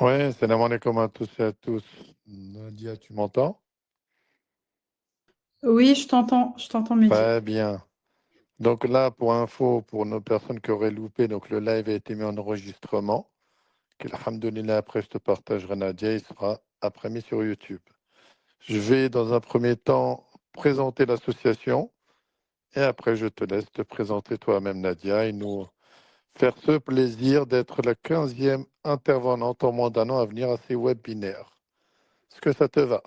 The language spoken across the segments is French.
Ouais, salam alaikum à tous et à tous. Nadia, tu m'entends? Oui, je t'entends, Mehdi. Très bien. Donc là, pour info, pour nos personnes qui auraient loupé, donc le live a été mis en enregistrement. Alhamdoulilah, après je te partagerai Nadia, il sera après mis sur YouTube. Je vais dans un premier temps présenter l'association et après je te laisse te présenter toi-même Nadia et nous faire ce plaisir d'être la 15e intervenante en moins d'un an à venir à ces webinaires. Est-ce que ça te va?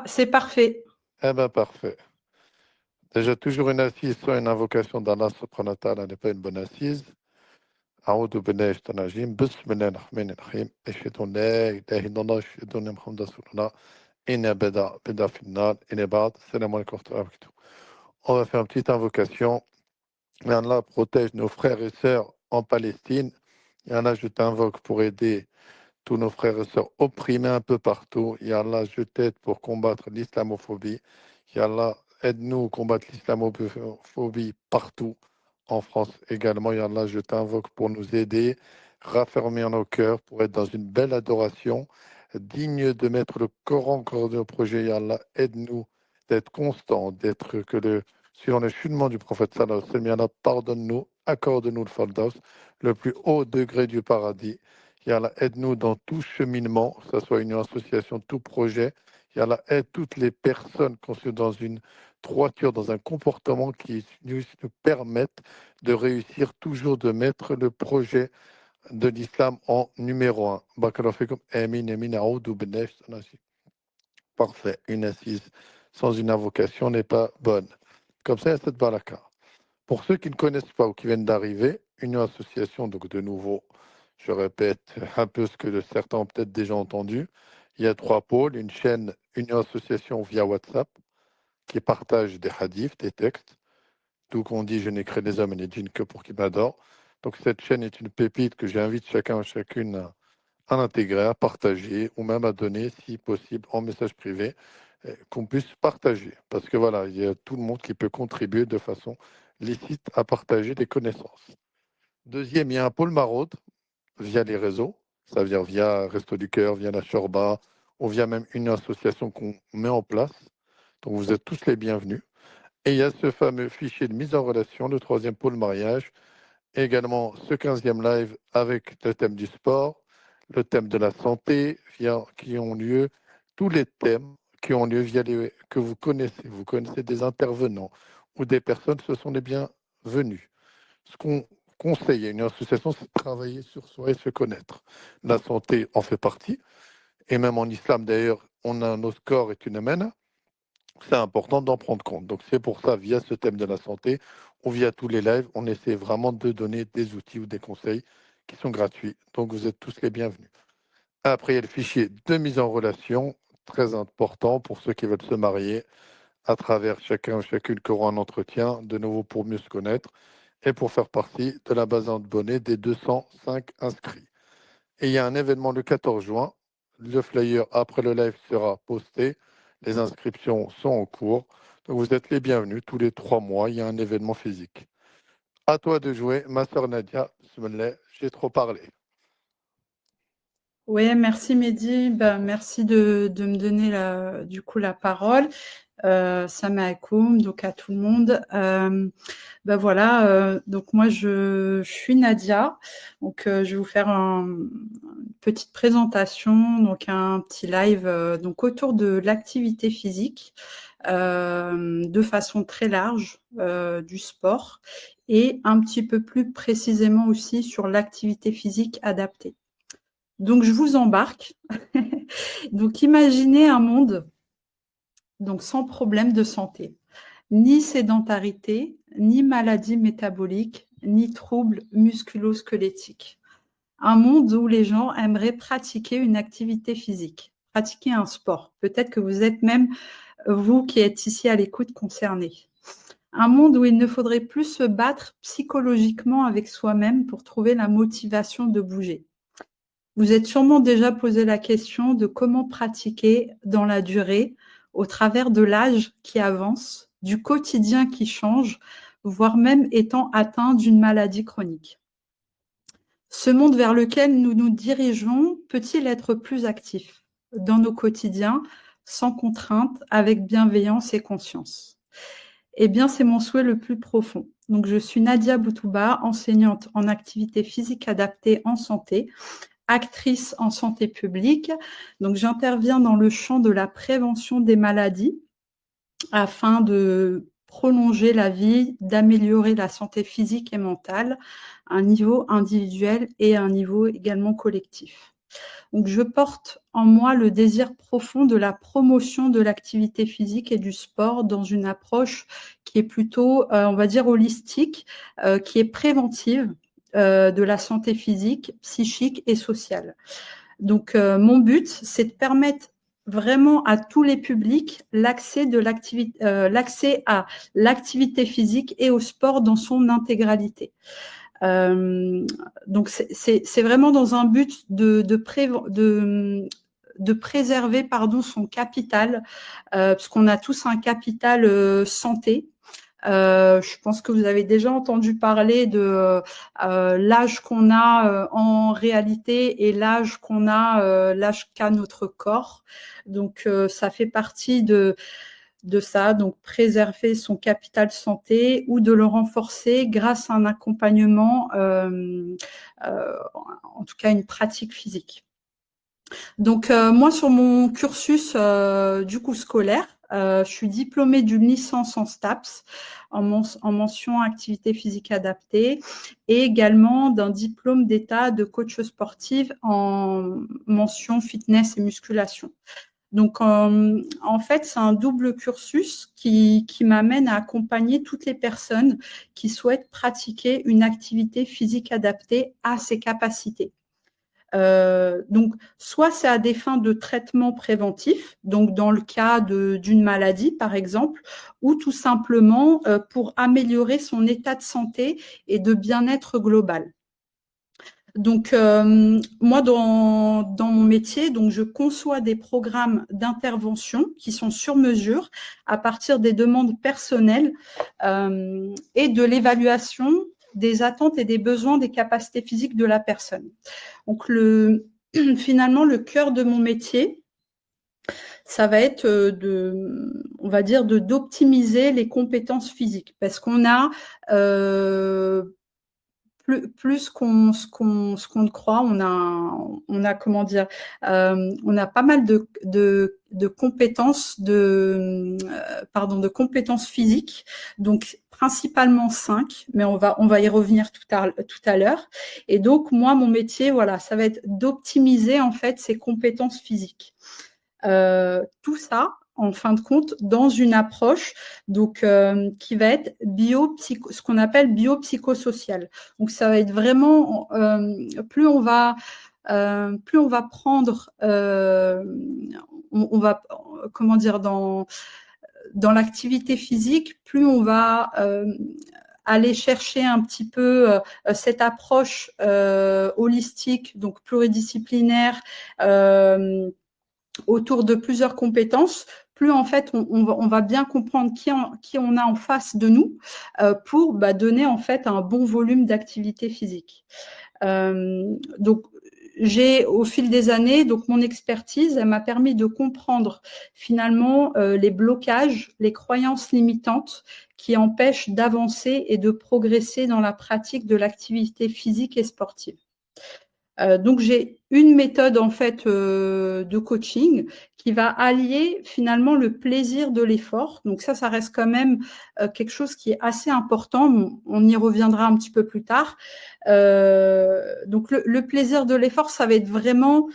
C'est parfait. Eh bien, parfait. Déjà, toujours une assise soit une invocation d'Allah subhanahu wa ta'ala n'est pas une bonne assise. أعوذ بالله من الشيطان الرجيم بسم الله الرحمن الرحيم أشهد أن لا إله إلا الله أشهد أن محمدا رسول الله إن بدا في النار إن بعد السلام عليكم ورحمة الله وبركاته. On va faire une petite invocation. Et Allah protège nos frères et sœurs en Palestine. Et Allah, je t'invoque pour aider tous nos frères et sœurs opprimés un peu partout. Ya Allah, je t'aide pour combattre l'islamophobie. Ya Allah, aide-nous à combattre l'islamophobie partout, en France également. Ya Allah, je t'invoque pour nous aider, raffermir nos cœurs, pour être dans une belle adoration, digne de mettre le Coran au cœur de nos projets. Ya Allah, aide-nous d'être constants, suivant le chutement du prophète sallallahu alayhi wa sallam. Ya Allah, pardonne-nous, accorde-nous le Firdaus, le plus haut degré du paradis. Ya Allah, aide-nous dans tout cheminement, que ce soit une association, tout projet. Ya Allah, aide toutes les personnes qui sont dans une droiture, dans un comportement qui nous permette de réussir toujours de mettre le projet de l'islam en numéro un. Barakallahu fikum. Amin, amin, a'oudou billahi minash shaitanir. Parfait. Une assise sans une invocation n'est pas bonne. Comme ça, il y a cette baraka. Pour ceux qui ne connaissent pas ou qui viennent d'arriver, une association, donc de nouveau, je répète un peu ce que certains ont peut-être déjà entendu. Il y a trois pôles, une chaîne, une association via WhatsApp qui partage des hadiths, des textes. D'où qu'on dit je n'ai créé les hommes et les djinns que pour qu'ils m'adorent. Donc cette chaîne est une pépite que j'invite chacun et chacune à l'intégrer, à partager ou même à donner, si possible, en message privé, qu'on puisse partager. Parce que voilà, il y a tout le monde qui peut contribuer de façon licite à partager des connaissances. Deuxième, il y a un pôle maraude via les réseaux, ça veut dire via Resto du Cœur, via la Shorba, ou via même une association qu'on met en place. Donc vous êtes tous les bienvenus. Et il y a ce fameux fichier de mise en relation, le troisième pôle mariage, et également ce 15e live avec le thème du sport, le thème de la santé, qui ont lieu, tous les thèmes qui ont lieu que vous connaissez des intervenants ou des personnes, ce sont les bienvenus. Ce qu'on conseille à une association, c'est de travailler sur soi et se connaître. La santé en fait partie, et même en islam d'ailleurs, on a notre corps est une amène, c'est important d'en prendre compte. Donc c'est pour ça, via ce thème de la santé, ou via tous les lives, on essaie vraiment de donner des outils ou des conseils qui sont gratuits. Donc vous êtes tous les bienvenus. Après, il y a le fichier de mise en relation, très important pour ceux qui veulent se marier, à travers chacun ou chacune qui aura un entretien, de nouveau pour mieux se connaître, et pour faire partie de la base d'abonnés des 205 inscrits. Et il y a un événement le 14 juin. Le flyer après le live sera posté. Les inscriptions sont en cours. Donc vous êtes les bienvenus. Tous les 3 mois, il y a un événement physique. À toi de jouer, ma sœur Nadia. Bismillah, j'ai trop parlé. Oui, merci Mehdi. Merci de me donner du coup la parole. Salam alaikum, donc à tout le monde. Voilà, donc moi je suis Nadia. Donc je vais vous faire une petite présentation, donc un petit live donc autour de l'activité physique de façon très large, du sport et un petit peu plus précisément aussi sur l'activité physique adaptée. Donc, je vous embarque. Donc, imaginez un monde donc, sans problème de santé, ni sédentarité, ni maladie métabolique, ni troubles musculo-squelettiques. Un monde où les gens aimeraient pratiquer une activité physique, pratiquer un sport. Peut-être que vous êtes même, vous qui êtes ici à l'écoute, concernés. Un monde où il ne faudrait plus se battre psychologiquement avec soi-même pour trouver la motivation de bouger. Vous êtes sûrement déjà posé la question de comment pratiquer dans la durée, au travers de l'âge qui avance, du quotidien qui change, voire même étant atteint d'une maladie chronique. Ce monde vers lequel nous nous dirigeons peut-il être plus actif dans nos quotidiens, sans contrainte, avec bienveillance et conscience? Eh bien, c'est mon souhait le plus profond. Donc, je suis Nadia Boutouba, enseignante en activité physique adaptée en santé, actrice en santé publique. Donc, j'interviens dans le champ de la prévention des maladies afin de prolonger la vie, d'améliorer la santé physique et mentale à un niveau individuel et à un niveau également collectif. Donc, je porte en moi le désir profond de la promotion de l'activité physique et du sport dans une approche qui est plutôt, on va dire, holistique, qui est préventive de la santé physique, psychique et sociale. Donc, mon but, c'est de permettre vraiment à tous les publics l'accès à l'activité physique et au sport dans son intégralité. Donc, c'est vraiment dans un but de préserver son capital, parce qu'on a tous un capital santé. Je pense que vous avez déjà entendu parler de l'âge qu'on a en réalité et l'âge qu'on a, l'âge qu'a notre corps. Donc, ça fait partie de ça, donc préserver son capital santé ou de le renforcer grâce à un accompagnement, en tout cas une pratique physique. Donc, moi, sur mon cursus du coup scolaire, je suis diplômée d'une licence en STAPS, en mention activité physique adaptée, et également d'un diplôme d'état de coach sportive en mention fitness et musculation. Donc, en fait, c'est un double cursus qui m'amène à accompagner toutes les personnes qui souhaitent pratiquer une activité physique adaptée à ses capacités. Donc, soit c'est à des fins de traitement préventif, donc dans le cas d'une maladie, par exemple, ou tout simplement pour améliorer son état de santé et de bien-être global. Donc, moi, dans mon métier, donc, je conçois des programmes d'intervention qui sont sur mesure à partir des demandes personnelles et de l'évaluation des attentes et des besoins des capacités physiques de la personne. Donc, finalement, le cœur de mon métier, ça va être on va dire, d'optimiser les compétences physiques parce qu'on a plus ce qu'on ne croit, on a comment dire, on a pas mal de compétences de compétences physiques, donc principalement 5, mais on va y revenir tout à l'heure. Et donc moi, mon métier, voilà, ça va être d'optimiser en fait ces compétences physiques. Tout ça, en fin de compte, dans une approche donc, qui va être ce qu'on appelle biopsychosocial. Donc, ça va être vraiment, plus on va prendre, on va, comment dire, dans l'activité physique, plus on va aller chercher un petit peu cette approche holistique, donc pluridisciplinaire, autour de plusieurs compétences, plus en fait on va bien comprendre qui on a en face de nous pour donner en fait un bon volume d'activité physique. Donc j'ai au fil des années, donc mon expertise, elle m'a permis de comprendre finalement les blocages, les croyances limitantes qui empêchent d'avancer et de progresser dans la pratique de l'activité physique et sportive. Donc, j'ai une méthode en fait de coaching qui va allier finalement le plaisir de l'effort. Donc ça reste quand même quelque chose qui est assez important. On y reviendra un petit peu plus tard. Donc le plaisir de l'effort, ça va être vraiment,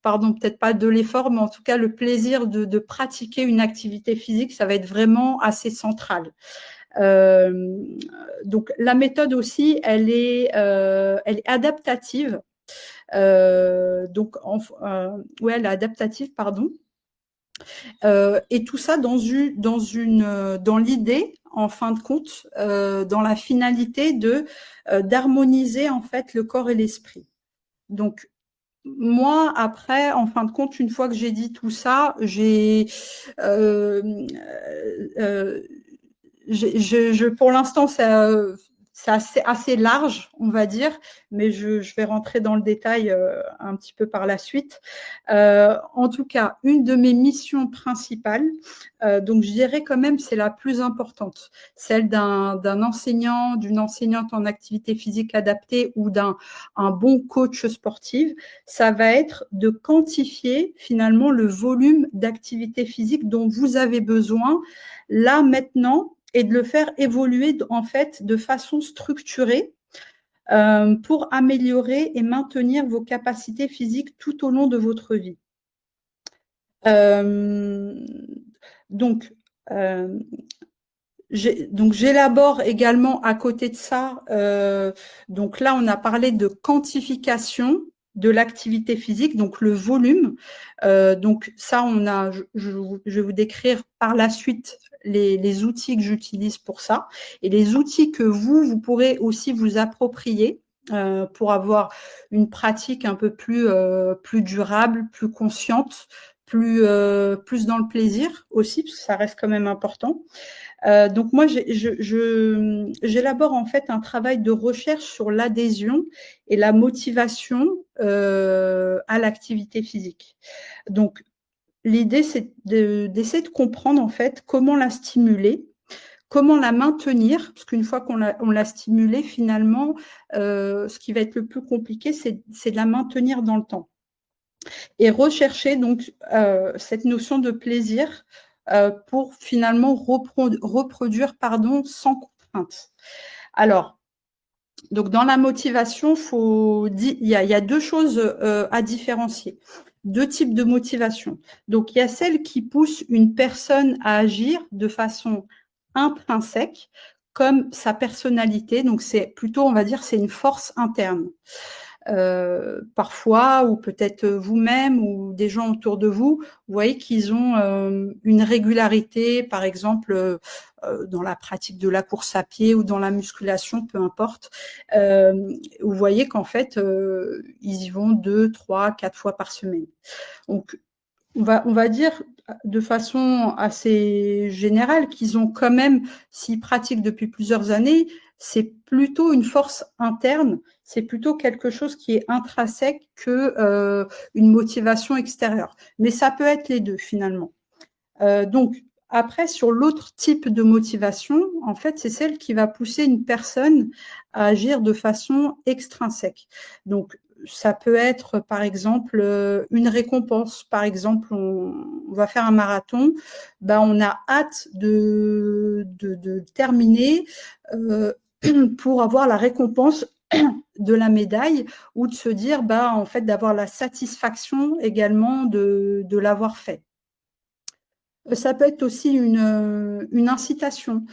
pardon, peut-être pas de l'effort, mais en tout cas le plaisir de pratiquer une activité physique, ça va être vraiment assez central. Donc la méthode aussi, elle est adaptative. Donc, elle est adaptative, pardon. Et tout ça dans l'idée, en fin de compte, dans la finalité d'harmoniser en fait le corps et l'esprit. Donc, moi, après, en fin de compte, une fois que j'ai dit tout ça, pour l'instant, c'est assez large, on va dire, mais je vais rentrer dans le détail un petit peu par la suite. En tout cas, une de mes missions principales, donc je dirais quand même c'est la plus importante, celle d'un enseignant, d'une enseignante en activité physique adaptée ou d'un bon coach sportif, ça va être de quantifier finalement le volume d'activité physique dont vous avez besoin là maintenant et de le faire évoluer en fait de façon structurée pour améliorer et maintenir vos capacités physiques tout au long de votre vie. Donc, j'élabore également à côté de ça, donc là, on a parlé de quantification de l'activité physique, donc le volume. Donc ça, je vais vous décrire par la suite les outils que j'utilise pour ça et les outils que vous pourrez aussi vous approprier pour avoir une pratique un peu plus durable, plus consciente, plus dans le plaisir aussi, parce que ça reste quand même important. Donc moi, j'élabore en fait un travail de recherche sur l'adhésion et la motivation à l'activité physique. Donc l'idée, c'est d'essayer de comprendre en fait comment la stimuler, comment la maintenir, parce qu'une fois qu'on l'a stimulée, finalement, ce qui va être le plus compliqué, c'est de la maintenir dans le temps. Et rechercher donc cette notion de plaisir pour finalement reproduire sans contrainte. Alors, donc dans la motivation, il y a deux choses à différencier. Deux types de motivation. Donc, il y a celle qui pousse une personne à agir de façon intrinsèque, comme sa personnalité. Donc, c'est plutôt, on va dire, c'est une force interne. Parfois, ou peut-être vous-même ou des gens autour de vous, vous voyez qu'ils ont une régularité, par exemple, dans la pratique de la course à pied ou dans la musculation, peu importe. Vous voyez qu'en fait, ils y vont 2, 3, 4 fois par semaine. Donc, on va dire de façon assez générale qu'ils ont quand même, s'ils pratiquent depuis plusieurs années, c'est plutôt une force interne, c'est plutôt quelque chose qui est intrinsèque que une motivation extérieure. Mais ça peut être les deux finalement. Donc après, sur l'autre type de motivation, en fait, c'est celle qui va pousser une personne à agir de façon extrinsèque. Donc ça peut être, par exemple, une récompense. Par exemple, on va faire un marathon, on a hâte de terminer pour avoir la récompense de la médaille ou de se dire, en fait, d'avoir la satisfaction également de l'avoir fait. Ça peut être aussi une incitation.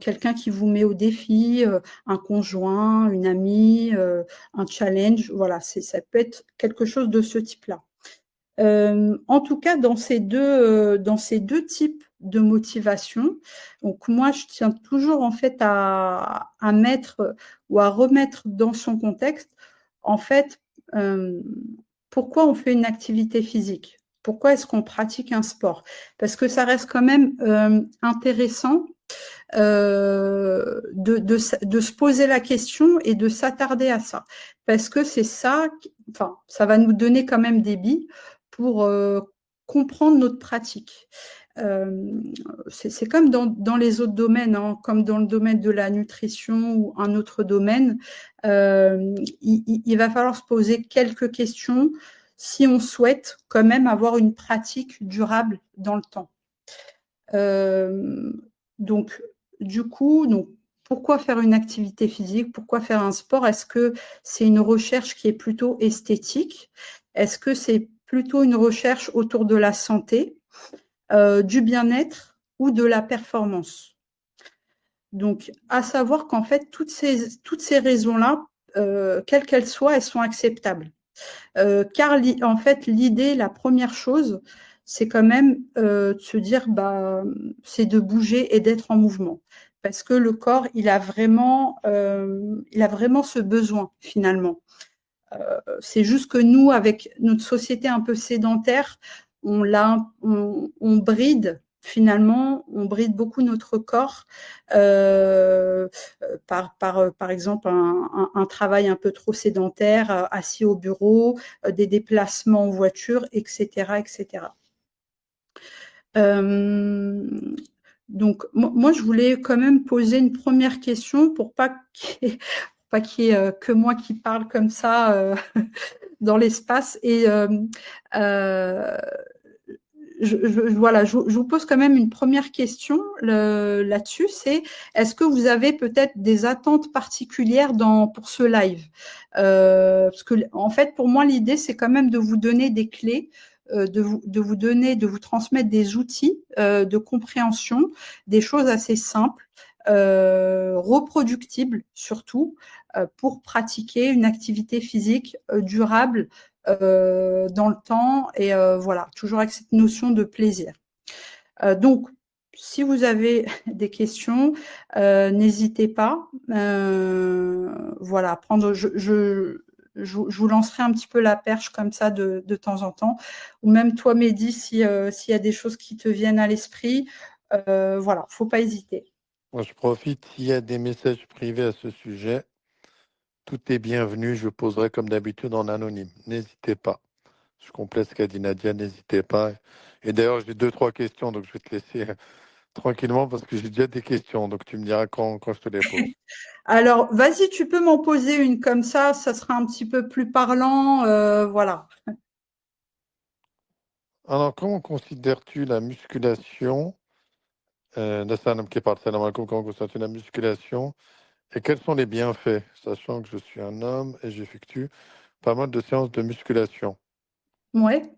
Quelqu'un qui vous met au défi, un conjoint, une amie, un challenge, voilà, ça peut être quelque chose de ce type-là. En tout cas, dans ces deux types de motivation, donc moi, je tiens toujours en fait à mettre ou à remettre dans son contexte, en fait, pourquoi on fait une activité physique? Pourquoi est-ce qu'on pratique un sport? Parce que ça reste quand même intéressant de se poser la question et de s'attarder à ça. Parce que c'est ça, ça va nous donner quand même des billes pour comprendre notre pratique. C'est comme dans les autres domaines, hein, comme dans le domaine de la nutrition ou un autre domaine, il va falloir se poser quelques questions si on souhaite quand même avoir une pratique durable dans le temps. Donc, du coup, pourquoi faire une activité physique? Pourquoi faire un sport? Est-ce que c'est une recherche qui est plutôt esthétique? Est-ce que c'est plutôt une recherche autour de la santé, du bien-être ou de la performance? Donc, à savoir qu'en fait, toutes ces raisons-là, quelles qu'elles soient, elles sont acceptables. Car en fait, l'idée, la première chose, c'est quand même de se dire, c'est de bouger et d'être en mouvement. Parce que le corps, il a vraiment ce besoin, finalement. C'est juste que nous, avec notre société un peu sédentaire, on bride finalement, on bride beaucoup notre corps par exemple, un travail un peu trop sédentaire, assis au bureau, des déplacements en voiture, etc., etc. Donc, moi, je voulais quand même poser une première question pour pas qu'il y ait que moi qui parle comme ça dans l'espace. Et voilà, je vous pose quand même une première question là-dessus, c'est est-ce que vous avez peut-être des attentes particulières pour ce live? Parce que, en fait, pour moi, l'idée, c'est quand même de vous donner des clés, de vous transmettre des outils de compréhension, des choses assez simples, reproductibles surtout, pour pratiquer une activité physique durable dans le temps et voilà, toujours avec cette notion de plaisir. Donc, si vous avez des questions, n'hésitez pas. Voilà, je vous lancerai un petit peu la perche comme ça de temps en temps. Ou même toi, Mehdi, s'il y a des choses qui te viennent à l'esprit, voilà, faut pas hésiter. Moi, je profite, s'il y a des messages privés à ce sujet, tout est bienvenu. Je poserai comme d'habitude en anonyme. N'hésitez pas. Je complète ce qu'a dit Nadia, n'hésitez pas. Et d'ailleurs, j'ai 2-3 questions, donc je vais te laisser tranquillement parce que j'ai déjà des questions. Donc tu me diras quand je te les pose. Alors, vas-y, tu peux m'en poser une comme ça sera un petit peu plus parlant, voilà. Alors, comment considères-tu la musculation Nassan qui parle, salam alaikum, comment considères-tu la musculation et quels sont les bienfaits, sachant que je suis un homme et j'effectue pas mal de séances de musculation. Ouais.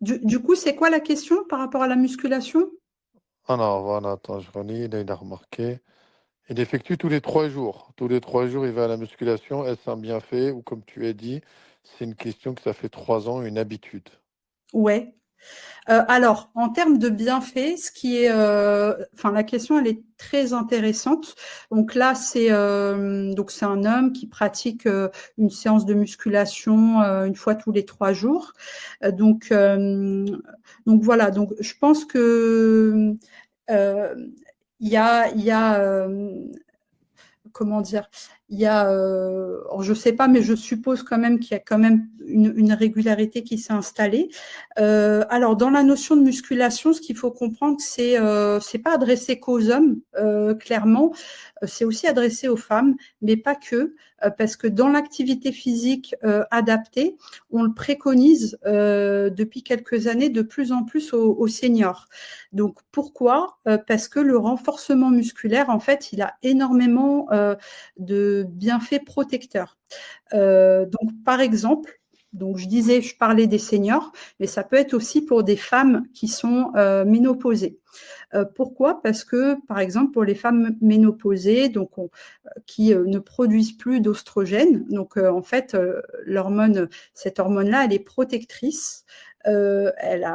Du coup, c'est quoi la question par rapport à la musculation? Alors, voilà, attends, je relis, là, il a remarqué. Il effectue tous les 3 jours. Tous les 3 jours, il va à la musculation. Est-ce un bienfait ou, comme tu as dit, c'est une question que ça fait 3 ans, une habitude? Ouais. Alors, en termes de bienfaits, enfin, la question, elle est très intéressante. Donc là, c'est un homme qui pratique une séance de musculation une fois tous les 3 jours. Donc voilà. Donc je pense que il y a comment dire, il y a, je ne sais pas, mais je suppose quand même qu'il y a quand même une régularité qui s'est installée. Alors, dans la notion de musculation, ce qu'il faut comprendre, c'est pas adressé qu'aux hommes, clairement, c'est aussi adressé aux femmes, mais pas que, parce que dans l'activité physique adaptée, on le préconise depuis quelques années de plus en plus aux seniors. Donc, pourquoi? Parce que le renforcement musculaire, en fait, il a énormément de bienfaits protecteurs. Donc, par exemple, donc je parlais des seniors, mais ça peut être aussi pour des femmes qui sont ménopausées. Pourquoi? Parce que, par exemple, pour les femmes ménopausées, donc qui ne produisent plus d'oestrogène, donc en fait, cette hormone-là, elle est protectrice. Elle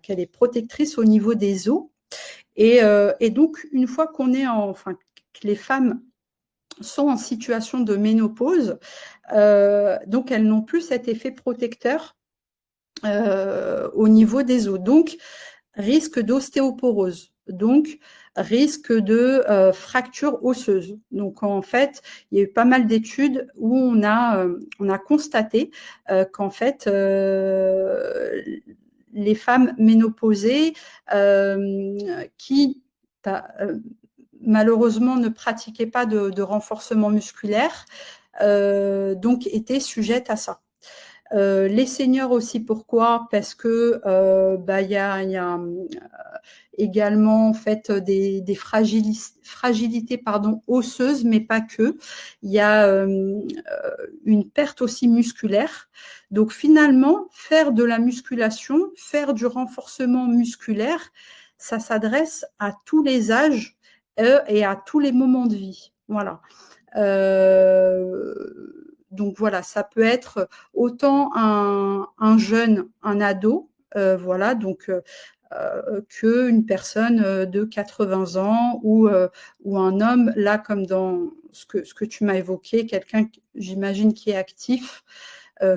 est protectrice au niveau des os. Et donc, une fois que les femmes sont en situation de ménopause, donc elles n'ont plus cet effet protecteur au niveau des os. Donc, risque d'ostéoporose. Donc, risque de fracture osseuse. Donc, en fait, il y a eu pas mal d'études où on a constaté qu'en fait, les femmes ménopausées qui malheureusement ne pratiquaient pas de renforcement musculaire, donc étaient sujettes à ça. Les seniors aussi, pourquoi? Parce que il y a également en fait des fragilités osseuses, mais pas que. Il y a une perte aussi musculaire. Donc finalement, faire de la musculation, faire du renforcement musculaire, ça s'adresse à tous les âges et à tous les moments de vie. Voilà. Donc voilà, ça peut être autant un jeune, un ado, voilà, donc qu'une personne de 80 ans ou un homme, là, comme dans ce que tu m'as évoqué, quelqu'un, j'imagine, qui est actif.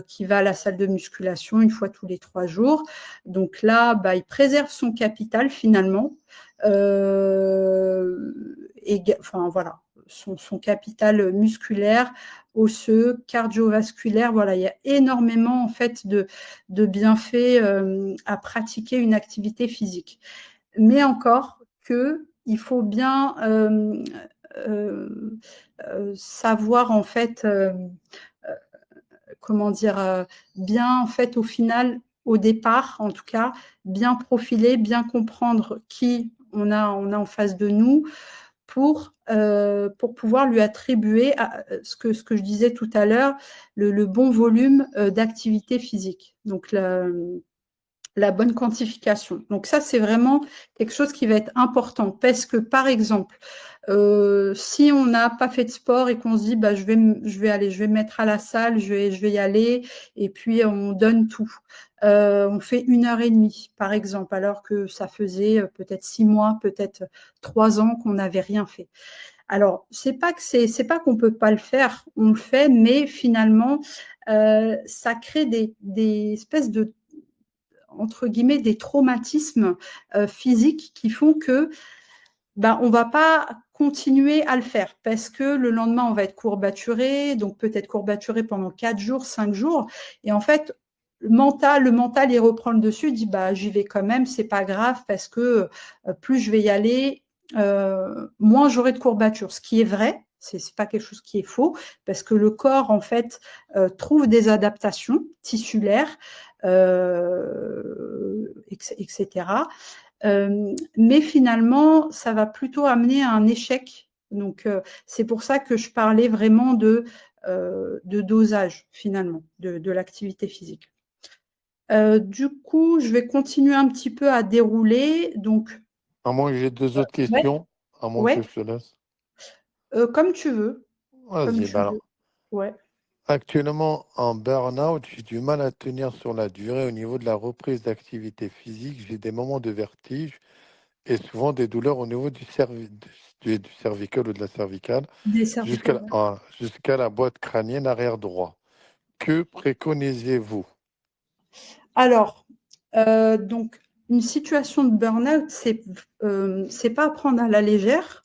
qui va à la salle de musculation une fois tous les 3 jours. Donc là, bah, il préserve son capital finalement. Enfin voilà, son capital musculaire, osseux, cardiovasculaire. Voilà, il y a énormément en fait de bienfaits à pratiquer une activité physique. Mais encore que il faut bien savoir en fait comment dire bien en fait au final au départ en tout cas bien profiler, bien comprendre qui on a en face de nous pour pouvoir lui attribuer ce que je disais tout à l'heure le bon volume d'activité physique. Donc la bonne quantification. Donc ça, c'est vraiment quelque chose qui va être important parce que, par exemple, si on n'a pas fait de sport et qu'on se dit, bah, je vais me mettre à la salle, je vais y aller, et puis on donne tout. On fait 1 heure et demie, par exemple, alors que ça faisait peut-être 6 mois, peut-être 3 ans qu'on n'avait rien fait. Alors, c'est pas qu'on peut pas le faire, on le fait, mais finalement, ça crée des espèces de entre guillemets des traumatismes physiques qui font que ben, on va pas continuer à le faire parce que le lendemain on va être courbaturé, donc peut-être courbaturé pendant 4 jours, 5 jours, et en fait le mental il reprend le dessus, il dit bah j'y vais quand même, c'est pas grave parce que plus je vais y aller, moins j'aurai de courbatures, ce qui est vrai. C'est pas quelque chose qui est faux parce que le corps en fait trouve des adaptations tissulaires etc. Mais finalement, ça va plutôt amener à un échec. Donc, c'est pour ça que je parlais vraiment de dosage, finalement, de l'activité physique. Du coup, je vais continuer un petit peu à dérouler. Donc, À moins que j'ai deux autres ouais, questions, à moins que ouais, je te laisse. comme tu veux, comme Vas-y, tu ben veux. alors. Ouais. Actuellement, en burn-out, j'ai du mal à tenir sur la durée au niveau de la reprise d'activité physique. J'ai des moments de vertige et souvent des douleurs au niveau du cervical ou de la cervicale Des jusqu'à cervicales. jusqu'à la boîte crânienne arrière droit. Que préconisez-vous? Alors, donc, une situation de burn-out, c'est pas à prendre à la légère.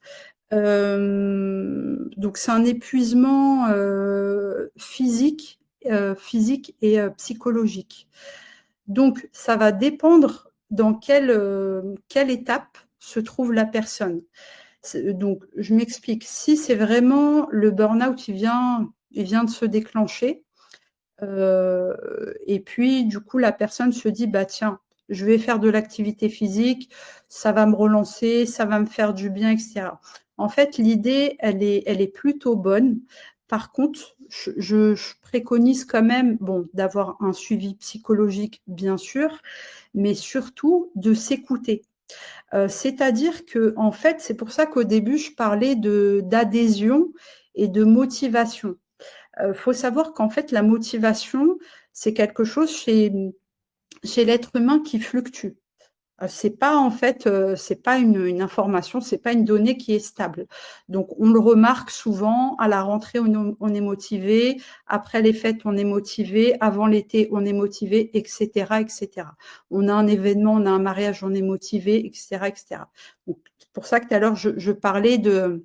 Donc, c'est un épuisement physique et psychologique. Donc, ça va dépendre dans quelle étape se trouve la personne. Donc, je m'explique. Si c'est vraiment le burn-out, il vient de se déclencher, et puis, du coup, la personne se dit, bah tiens, je vais faire de l'activité physique, ça va me relancer, ça va me faire du bien, etc. En fait, l'idée, elle est plutôt bonne. Par contre, je préconise quand même, bon, d'avoir un suivi psychologique, bien sûr, mais surtout de s'écouter. C'est-à-dire que, en fait, c'est pour ça qu'au début, je parlais d'adhésion et de motivation. Faut savoir qu'en fait, la motivation, c'est quelque chose chez l'être humain qui fluctue. C'est pas en fait, c'est pas une information, c'est pas une donnée qui est stable. Donc on le remarque souvent, à la rentrée on est motivé, après les fêtes on est motivé, avant l'été on est motivé, etc., etc. On a un événement, on a un mariage, on est motivé, etc., etc. Donc c'est pour ça que tout à l'heure je parlais de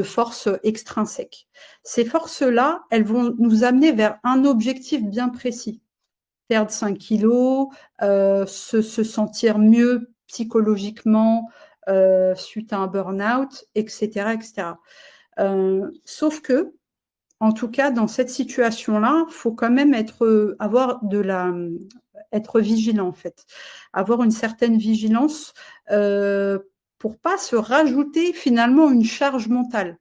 forces extrinsèques. Ces forces-là, elles vont nous amener vers un objectif bien précis. Perdre 5 kilos, se sentir mieux psychologiquement suite à un burn-out, etc., etc. Sauf que, en tout cas, dans cette situation-là, il faut quand même être vigilant, en fait. Avoir une certaine vigilance pour pas se rajouter finalement une charge mentale.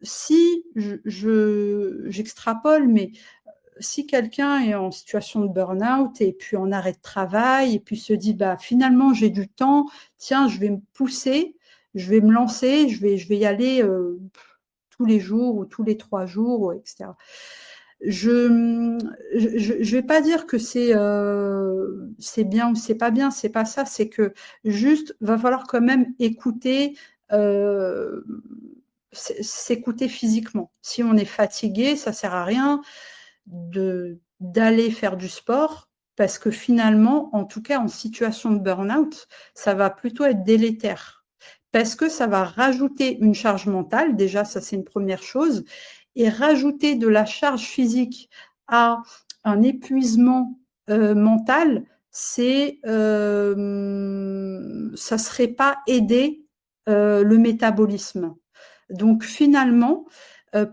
Si j'extrapole, mais si quelqu'un est en situation de burn-out et puis en arrêt de travail et puis se dit bah finalement j'ai du temps, tiens je vais me pousser, je vais me lancer, je vais y aller tous les jours ou tous les 3 jours, etc. Je vais pas dire que c'est bien ou c'est pas bien, c'est pas ça, c'est que juste va falloir quand même écouter s'écouter physiquement. Si on est fatigué, ça sert à rien. d'aller faire du sport parce que finalement, en tout cas en situation de burn-out, ça va plutôt être délétère parce que ça va rajouter une charge mentale, déjà ça c'est une première chose, et rajouter de la charge physique à un épuisement mental, ça serait pas aider le métabolisme. Donc finalement,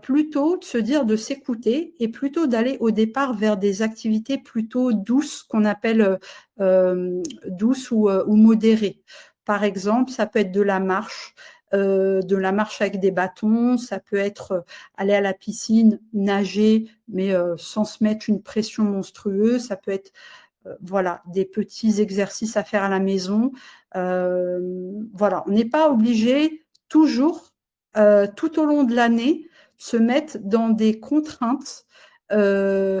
plutôt de se dire de s'écouter et plutôt d'aller au départ vers des activités plutôt douces qu'on appelle douces ou modérées. Par exemple, ça peut être de la marche avec des bâtons, ça peut être aller à la piscine, nager, mais sans se mettre une pression monstrueuse, ça peut être voilà, des petits exercices à faire à la maison. Voilà, on n'est pas obligé toujours, tout au long de l'année, se mettre dans des contraintes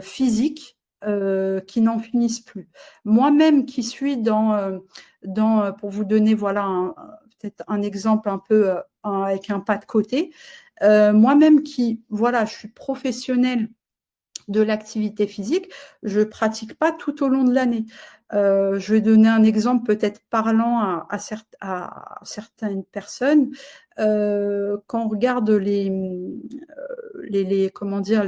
physiques qui n'en finissent plus. Moi-même qui suis pour vous donner voilà peut-être un exemple un peu avec un pas de côté, moi-même qui, voilà, je suis professionnelle de l'activité physique, je ne pratique pas tout au long de l'année. Je vais donner un exemple peut-être parlant à certaines personnes. Quand on regarde comment dire,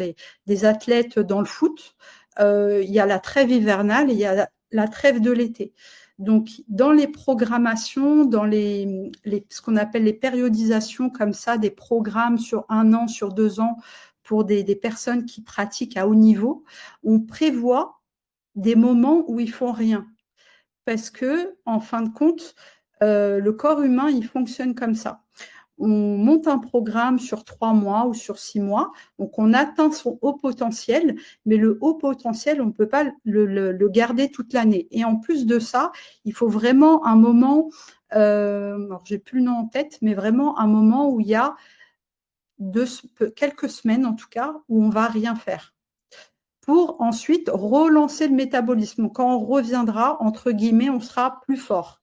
des athlètes dans le foot, il y a la trêve hivernale et il y a la trêve de l'été. Donc, dans les programmations, dans ce qu'on appelle les périodisations comme ça, des programmes sur 1 an, sur 2 ans, pour des personnes qui pratiquent à haut niveau, on prévoit des moments où ils font rien. Parce que, en fin de compte, le corps humain, il fonctionne comme ça. On monte un programme sur 3 mois ou sur 6 mois, donc on atteint son haut potentiel, mais le haut potentiel, on ne peut pas le garder toute l'année. Et en plus de ça, il faut vraiment un moment, alors j'ai plus le nom en tête, mais vraiment un moment où il y a quelques semaines en tout cas, où on ne va rien faire, pour ensuite relancer le métabolisme. Quand on reviendra, entre guillemets, on sera plus fort.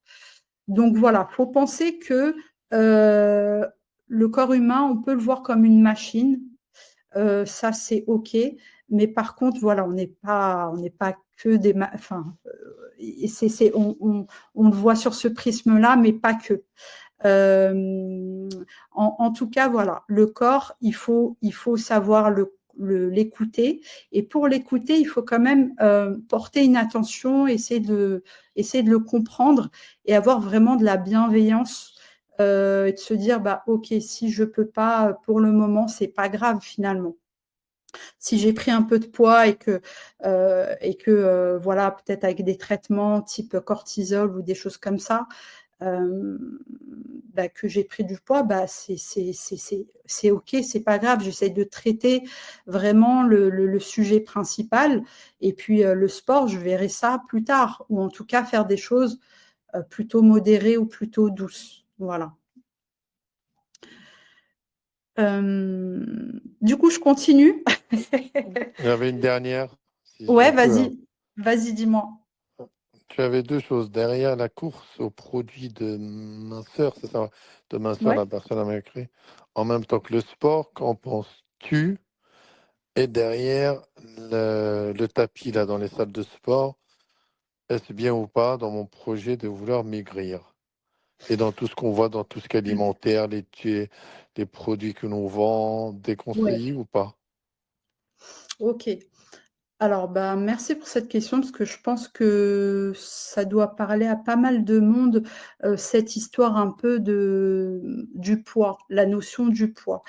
Donc voilà, il faut penser que le corps humain, on peut le voir comme une machine, ça c'est OK, mais par contre, voilà, on n'est pas que des... Enfin, on le voit sur ce prisme-là, mais pas que. En tout cas, voilà, le corps, il faut savoir l'écouter. Et pour l'écouter, il faut quand même porter une attention, essayer de le comprendre et avoir vraiment de la bienveillance et de se dire, bah, OK, si je ne peux pas pour le moment, ce n'est pas grave finalement. Si j'ai pris un peu de poids et que voilà, peut-être avec des traitements type cortisol ou des choses comme ça, que j'ai pris du poids, c'est OK, c'est pas grave. J'essaie de traiter vraiment le sujet principal. Et puis le sport, je verrai ça plus tard, ou en tout cas faire des choses plutôt modérées ou plutôt douces. Voilà. Du coup, je continue. Il y avait une dernière, si je Ouais, peux, hein. vas-y, dis-moi. Tu avais deux choses. Derrière la course aux produits de minceur, c'est ça, de minceur, Ouais. la personne m'a écrit, en même temps que le sport, qu'en penses-tu? Et derrière le tapis, là, dans les salles de sport, est-ce bien ou pas dans mon projet de vouloir maigrir? Et dans tout ce qu'on voit, dans tout ce qui est alimentaire, les produits que l'on vend, Ouais. déconseillés ou pas? Ok. Alors, bah, merci pour cette question parce que je pense que ça doit parler à pas mal de monde, cette histoire un peu du poids, la notion du poids.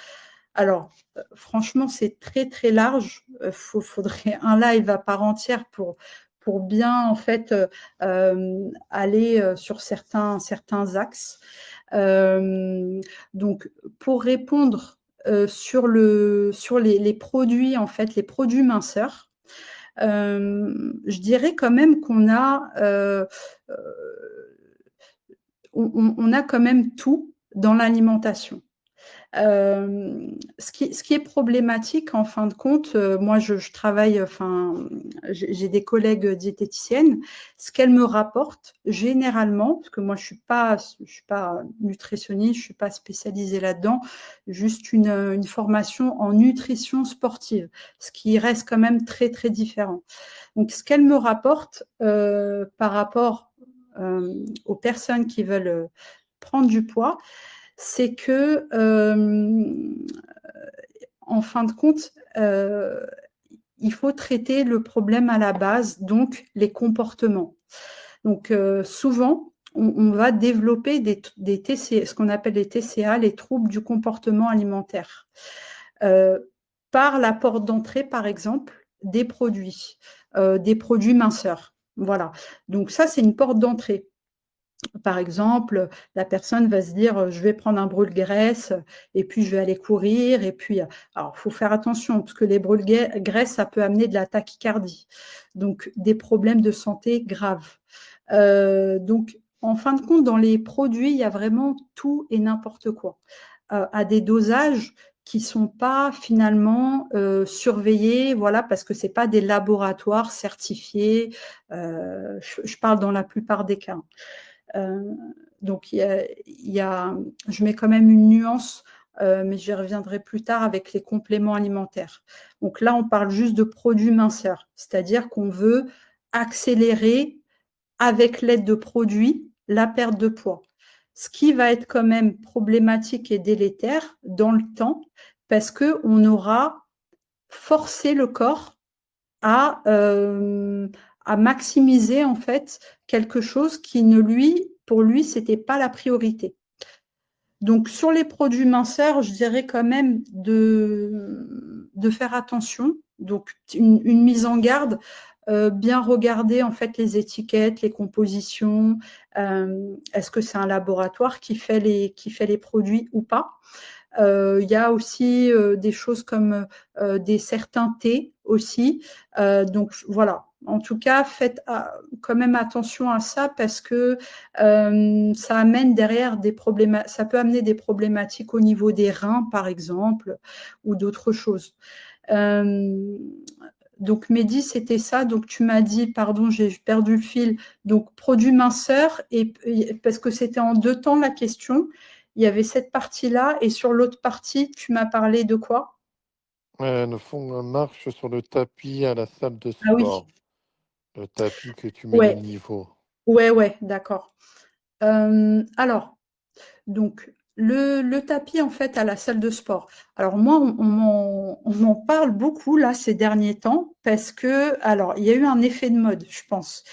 Alors, franchement, c'est très, très large. Faudrait un live à part entière pour bien, en fait, aller sur certains axes. Donc, pour répondre sur les produits, en fait, les produits minceurs, je dirais quand même qu'on a, on a quand même tout dans l'alimentation. Ce qui est problématique, en fin de compte, moi, je travaille, enfin, j'ai des collègues diététiciennes. Ce qu'elles me rapportent, généralement, parce que moi, je suis pas nutritionniste, je suis pas spécialisée là-dedans, juste une formation en nutrition sportive, ce qui reste quand même très, très différent. Donc, ce qu'elles me rapportent par rapport aux personnes qui veulent prendre du poids, c'est que, en fin de compte, il faut traiter le problème à la base, donc les comportements. Donc, souvent, on va développer des TC, ce qu'on appelle les TCA, les troubles du comportement alimentaire, par la porte d'entrée, par exemple, des produits minceurs. Voilà. Donc ça, c'est une porte d'entrée. Par exemple, la personne va se dire, je vais prendre un brûle-graisse et puis je vais aller courir. Et puis, alors, il faut faire attention parce que les brûle-graisse, ça peut amener de la tachycardie. Donc, des problèmes de santé graves. Donc, en fin de compte, dans les produits, il y a vraiment tout et n'importe quoi, à des dosages qui ne sont pas finalement surveillés, voilà, parce que ce n'est pas des laboratoires certifiés. Je parle dans la plupart des cas. Donc, je mets quand même une nuance, mais j'y reviendrai plus tard avec les compléments alimentaires. Donc là, on parle juste de produits minceurs, c'est-à-dire qu'on veut accélérer avec l'aide de produits la perte de poids. Ce qui va être quand même problématique et délétère dans le temps, parce qu'on aura forcé le corps à, à maximiser en fait quelque chose qui ne pour lui, c'était pas la priorité. Donc sur les produits minceurs, je dirais quand même de faire attention. Donc une mise en garde, bien regarder en fait les étiquettes, les compositions. Est-ce que c'est un laboratoire qui fait les produits ou pas? Il y a aussi des choses comme des certains thés aussi. Donc voilà. En tout cas, faites quand même attention à ça parce que ça amène derrière ça peut amener des problématiques au niveau des reins, par exemple, ou d'autres choses. Donc Mehdi, c'était ça. Donc tu m'as dit, pardon, j'ai perdu le fil. Donc produits minceurs, et parce que c'était en deux temps la question. Il y avait cette partie-là, et sur l'autre partie, tu m'as parlé de quoi? Le fond marche sur le tapis à la salle de Ah oui, sport. Le tapis que tu mets les ouais, niveaux. ouais, d'accord. Alors, donc, le tapis, en fait, à la salle de sport. Alors, moi, on m'en parle beaucoup, là, ces derniers temps, parce que, alors, il y a eu un effet de mode, je pense.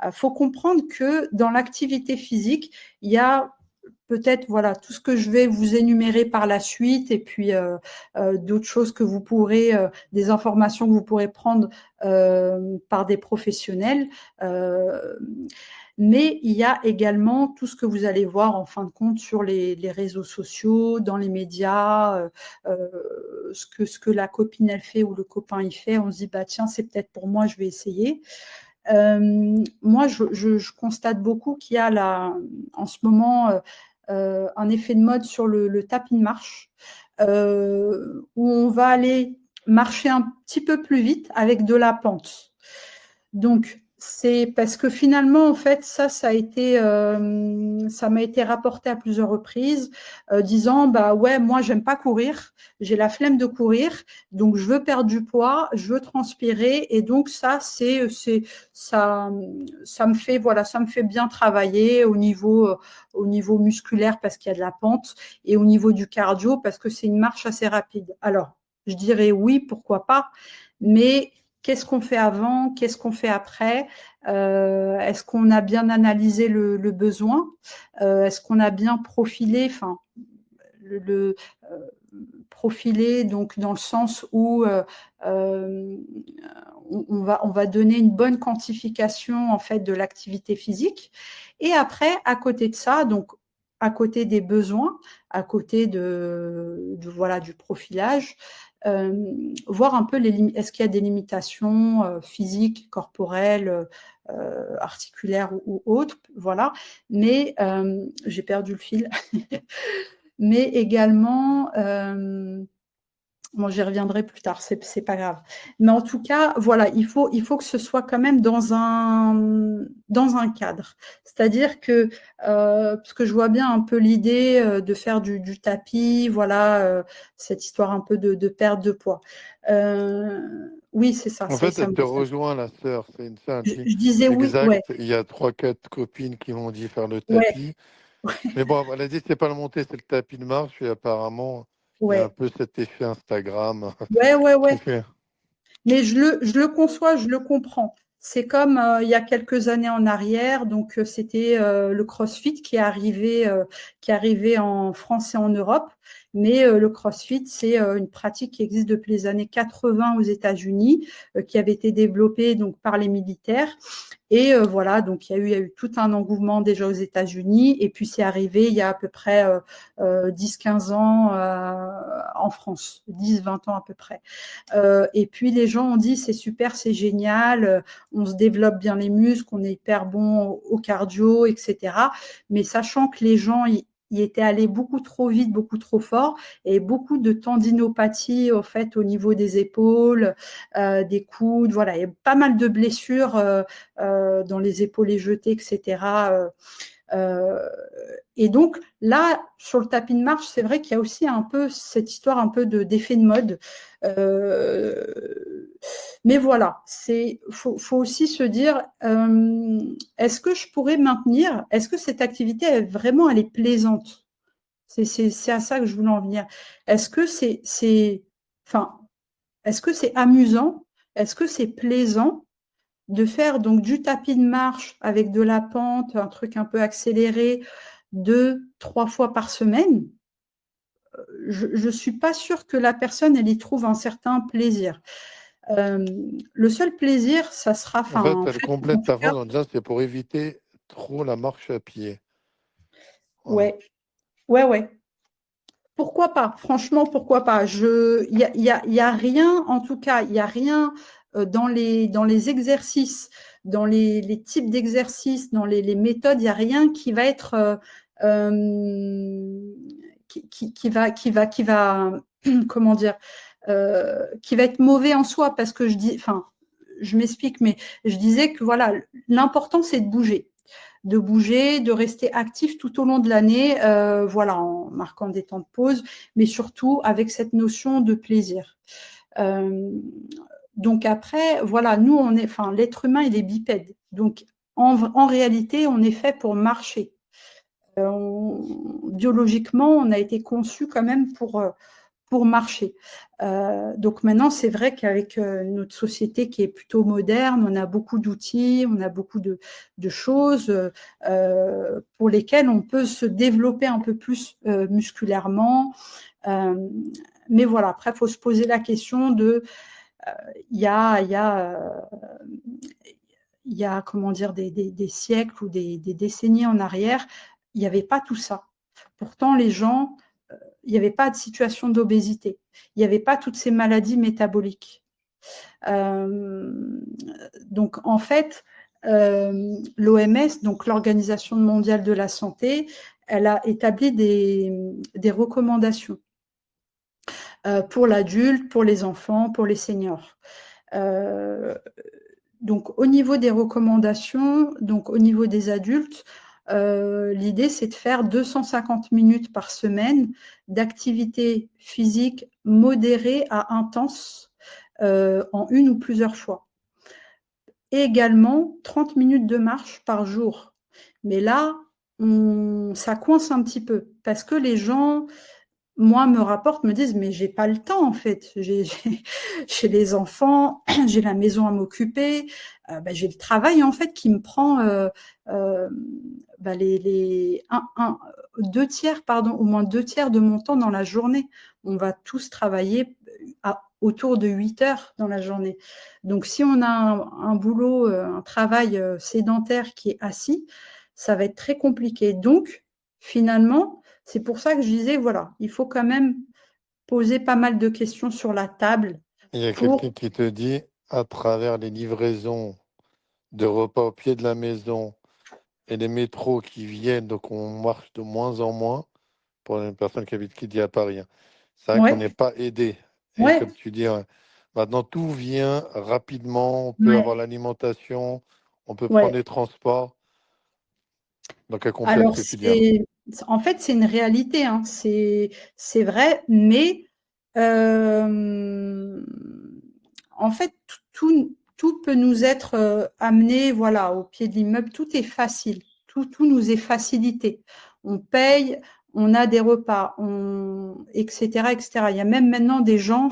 Il faut comprendre que dans l'activité physique, il y a peut-être, voilà, tout ce que je vais vous énumérer par la suite, et puis d'autres choses que vous pourrez, des informations que vous pourrez prendre par des professionnels. Mais il y a également tout ce que vous allez voir en fin de compte sur les réseaux sociaux, dans les médias, ce que la copine elle fait ou le copain il fait. On se dit, bah tiens, c'est peut-être pour moi, je vais essayer. Moi, je constate beaucoup qu'il y a en ce moment un effet de mode sur le tapis de marche, où on va aller marcher un petit peu plus vite avec de la pente. Donc, c'est parce que finalement, en fait, ça m'a été rapporté à plusieurs reprises, disant, bah ouais, moi, j'aime pas courir, j'ai la flemme de courir, donc je veux perdre du poids, je veux transpirer, et donc ça, ça me fait, voilà, ça me fait bien travailler au niveau musculaire parce qu'il y a de la pente, et au niveau du cardio parce que c'est une marche assez rapide. Alors, je dirais oui, pourquoi pas, mais qu'est-ce qu'on fait avant? Qu'est-ce qu'on fait après? Est-ce qu'on a bien analysé le besoin? Est-ce qu'on a bien profilé, enfin, profilé, donc dans le sens où on va donner une bonne quantification en fait de l'activité physique. Et après, à côté de ça, donc à côté des besoins, à côté voilà, du profilage, voir un peu est-ce qu'il y a des limitations physiques, corporelles, articulaires ou autres, voilà. Mais j'ai perdu le fil. mais également, bon, j'y reviendrai plus tard, c'est pas grave. Mais en tout cas, voilà, il faut que ce soit quand même dans un cadre. C'est-à-dire que, parce que je vois bien un peu l'idée de faire du tapis, voilà, cette histoire un peu de perte de poids. Oui, c'est ça, En fait, ça elle me te rejoint, la sœur. C'est une ça. je disais oui, ouais, Exact. Il y a trois, quatre copines qui m'ont dit faire le ouais, tapis. Mais bon, elle a dit c'est pas le monter, c'est le tapis de marche. Et apparemment, il y a un ouais, peu cet effet Instagram ouais, ouais, qui ouais. fait. Mais je le conçois, je le comprends. C'est comme il y a quelques années en arrière, donc c'était le CrossFit qui est arrivé en France et en Europe. Mais le CrossFit, c'est une pratique qui existe depuis les années 80 aux États-Unis, qui avait été développée donc par les militaires. Et voilà, donc il y a eu tout un engouement déjà aux États-Unis, et puis c'est arrivé il y a à peu près 10-15 ans en France, 10-20 ans à peu près. Et puis les gens ont dit c'est super, c'est génial, on se développe bien les muscles, on est hyper bon au cardio, etc. Mais sachant que les gens y étaient allés beaucoup trop vite, beaucoup trop fort, et beaucoup de tendinopathie au fait au niveau des épaules, des coudes, voilà, il y a pas mal de blessures dans les épaules jetées, etc. Euh, et donc là, sur le tapis de marche, c'est vrai qu'il y a aussi un peu cette histoire un peu d'effet de mode. Mais voilà, faut aussi se dire, est-ce que je pourrais maintenir, est-ce que cette activité, elle est plaisante? C'est à ça que je voulais en venir. Est-ce que enfin, est-ce que c'est amusant? Est-ce que c'est plaisant de faire donc du tapis de marche avec de la pente, un truc un peu accéléré, 2-3 fois par semaine? Je ne suis pas sûre que la personne, elle y trouve un certain plaisir. Euh, le seul plaisir, ça sera, En enfin, fait, en elle fait, en complète tout ta cas, phrase en disant c'est pour éviter trop la marche à pied. Voilà. ouais, ouais, ouais. Pourquoi pas? Franchement, pourquoi pas? Il y a rien, en tout cas, il y a rien dans les exercices, dans les types d'exercices, dans les méthodes, il n'y a rien qui va être, qui va, comment dire, qui va être mauvais en soi, parce que enfin, je m'explique, mais je disais que voilà, l'important c'est de bouger, de rester actif tout au long de l'année, voilà, en marquant des temps de pause, mais surtout avec cette notion de plaisir. Euh, donc après, voilà, nous, enfin, l'être humain, il est bipède. Donc, en réalité, on est fait pour marcher. Biologiquement, on a été conçu quand même pour marcher. Donc maintenant, c'est vrai qu'avec notre société qui est plutôt moderne, on a beaucoup d'outils, on a beaucoup de choses pour lesquelles on peut se développer un peu plus musculairement. Euh, mais voilà, après, il faut se poser la question de, il y a, il y a, il y a comment dire, des siècles ou des décennies en arrière, il n'y avait pas tout ça. Pourtant, les gens, il n'y avait pas de situation d'obésité, il n'y avait pas toutes ces maladies métaboliques. Euh, donc, en fait, l'OMS, donc l'Organisation mondiale de la santé, elle a établi des recommandations pour l'adulte, pour les enfants, pour les seniors. Euh, donc, au niveau des recommandations, donc au niveau des adultes, l'idée, c'est de faire 250 minutes par semaine d'activité physique modérée à intense en une ou plusieurs fois. Et également 30 minutes de marche par jour. Mais là, ça coince un petit peu parce que les gens, moi, me rapportent, me disent, mais j'ai pas le temps en fait. J'ai les enfants, j'ai la maison à m'occuper, j'ai le travail en fait qui me prend euh, deux tiers, pardon, au moins 2 tiers de mon temps dans la journée. On va tous travailler autour de 8 heures dans la journée. Donc, si on a un boulot, un travail sédentaire qui est assis, ça va être très compliqué. Donc, finalement, c'est pour ça que je disais, voilà, il faut quand même poser pas mal de questions sur la table Il y a quelqu'un pour... qui te dit à travers les livraisons de repas au pied de la maison et les métros qui viennent, donc on marche de moins en moins. pour une personne qui vit à Paris, hein. C'est vrai qu'on Ouais, n'est pas aidé. Et ouais, comme tu dis, hein, maintenant tout vient rapidement. On peut ouais, avoir l'alimentation, on peut prendre ouais. les transports. Dans quel Alors, contexte tu dis, hein? en fait, c'est une réalité, hein. C'est vrai, mais euh, en fait, tout peut nous être amené, voilà, au pied de l'immeuble. Tout est facile, tout nous est facilité. On paye, on a des repas, etc., etc. Il y a même maintenant des gens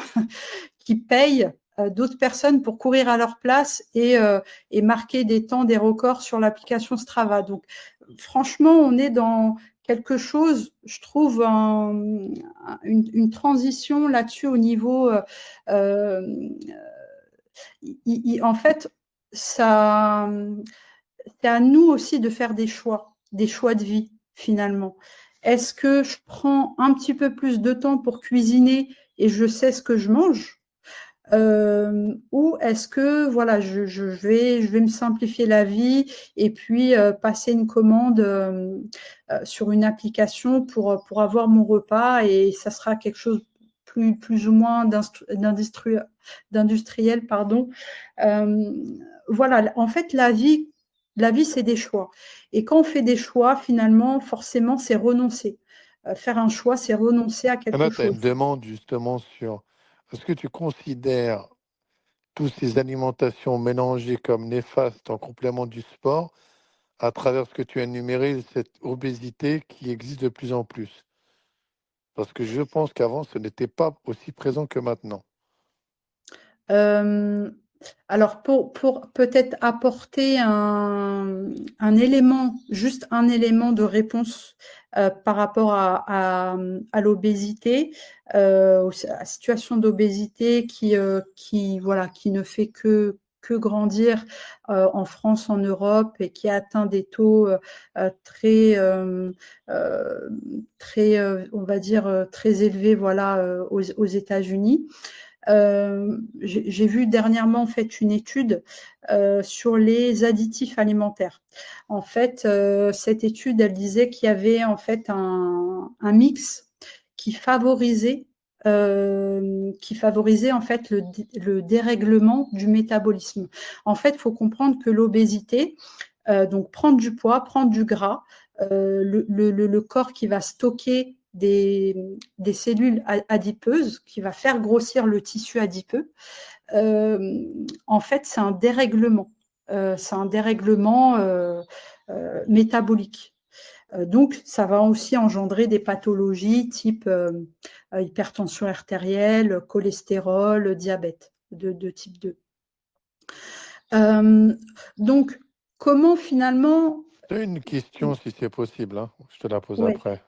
qui payent d'autres personnes pour courir à leur place et marquer des temps, des records sur l'application Strava. Donc, franchement, on est dans quelque chose, je trouve, une transition là-dessus au niveau. Euh, en fait, ça, c'est à nous aussi de faire des choix de vie, finalement. Est-ce que je prends un petit peu plus de temps pour cuisiner et je sais ce que je mange? Ou est-ce que voilà, je vais me simplifier la vie et puis passer une commande sur une application pour avoir mon repas et ça sera quelque chose plus ou moins d'industriel, pardon. Euh, voilà, en fait, la vie, c'est des choix. Et quand on fait des choix, finalement, forcément, c'est renoncer. Faire un choix, c'est renoncer à Et quelque là, tu as chose. une demande justement sur est-ce que tu considères toutes ces alimentations mélangées comme néfastes en complément du sport à travers ce que tu as énuméré, cette obésité qui existe de plus en plus? Parce que je pense qu'avant, ce n'était pas aussi présent que maintenant. Euh, alors, pour peut-être apporter un élément, juste un élément de réponse par rapport à l'obésité, à la situation d'obésité voilà, qui ne fait que grandir en France, en Europe, et qui atteint des taux très, euh, très on va dire, très élevés, voilà, aux États-Unis. J'ai vu dernièrement en fait une étude sur les additifs alimentaires. En fait, cette étude, elle disait qu'il y avait en fait un mix qui favorisait en fait le dérèglement du métabolisme. En fait, il faut comprendre que l'obésité, donc prendre du poids, prendre du gras, le corps qui va stocker des cellules adipeuses, qui va faire grossir le tissu adipeux, en fait, c'est un dérèglement métabolique. Donc, ça va aussi engendrer des pathologies type hypertension artérielle, cholestérol, diabète de type 2. Euh, donc, comment finalement... Tu as une question, si c'est possible, hein? Je te la pose Ouais, après.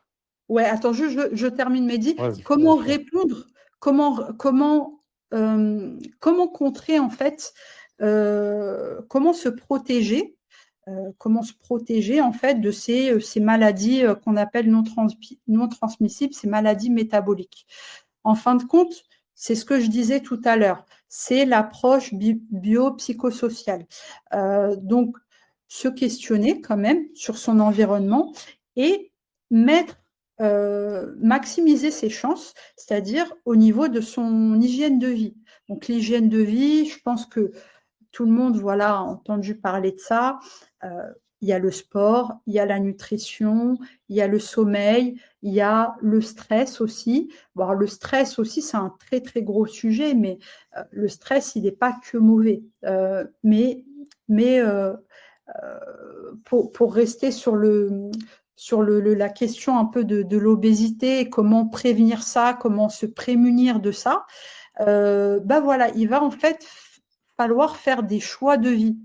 ouais, attends, je termine mes dits. Vas-y, Comment vas-y. répondre, comment contrer en fait, comment se protéger en fait de ces maladies qu'on appelle non transmissibles, ces maladies métaboliques. En fin de compte, c'est ce que je disais tout à l'heure, c'est l'approche biopsychosociale. Donc, se questionner quand même sur son environnement et maximiser ses chances, c'est-à-dire au niveau de son hygiène de vie. Donc l'hygiène de vie, je pense que tout le monde voilà, a entendu parler de ça. Il y a le sport, il y a la nutrition, il y a le sommeil, il y a le stress aussi. Bon, le stress aussi, c'est un très très gros sujet, mais le stress, il n'est pas que mauvais. Mais pour rester sur la question un peu de l'obésité, comment prévenir ça, comment se prémunir de ça, bah voilà, il va en fait falloir faire des choix de vie.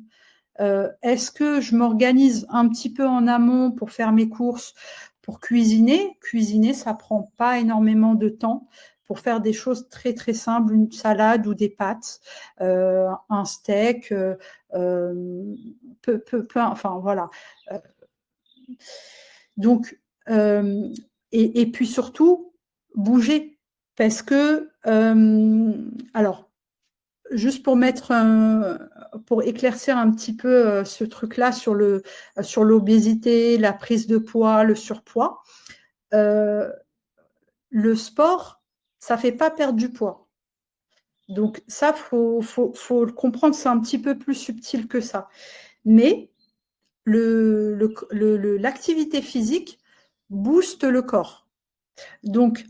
Est-ce que je m'organise un petit peu en amont pour faire mes courses, pour cuisiner? Cuisiner, ça prend pas énormément de temps pour faire des choses très très simples, une salade ou des pâtes, un steak, euh, enfin voilà. Euh, donc, euh, et puis surtout, bouger. Parce que, alors, juste pour éclaircir un petit peu ce truc-là sur l'obésité, la prise de poids, le surpoids. le sport, ça ne fait pas perdre du poids. Donc ça, faut le comprendre, c'est un petit peu plus subtil que ça. Mais l'activité physique booste le corps. Donc,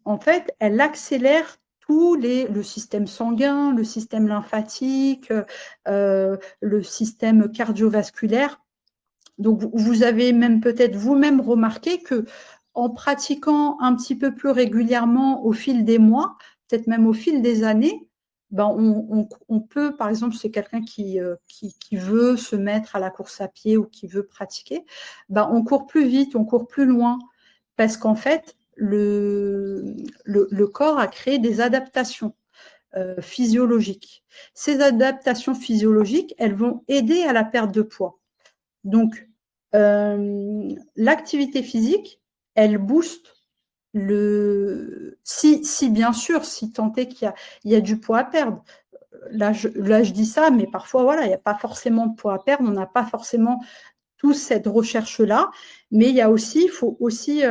en fait, elle accélère le système sanguin, le système lymphatique, le système cardiovasculaire. Donc, vous avez même peut-être vous-même remarqué que en pratiquant un petit peu plus régulièrement au fil des mois, peut-être même au fil des années, ben on peut, par exemple, c'est quelqu'un qui veut se mettre à la course à pied ou qui veut pratiquer, ben on court plus vite, on court plus loin, parce qu'en fait, le corps a créé des adaptations physiologiques. Ces adaptations physiologiques, elles vont aider à la perte de poids. Donc, l'activité physique, elle booste si bien sûr, si tant est qu'il y a du poids à perdre. Là, je dis ça, mais parfois, voilà, il n'y a pas forcément de poids à perdre, on n'a pas forcément toute cette recherche-là, mais il faut aussi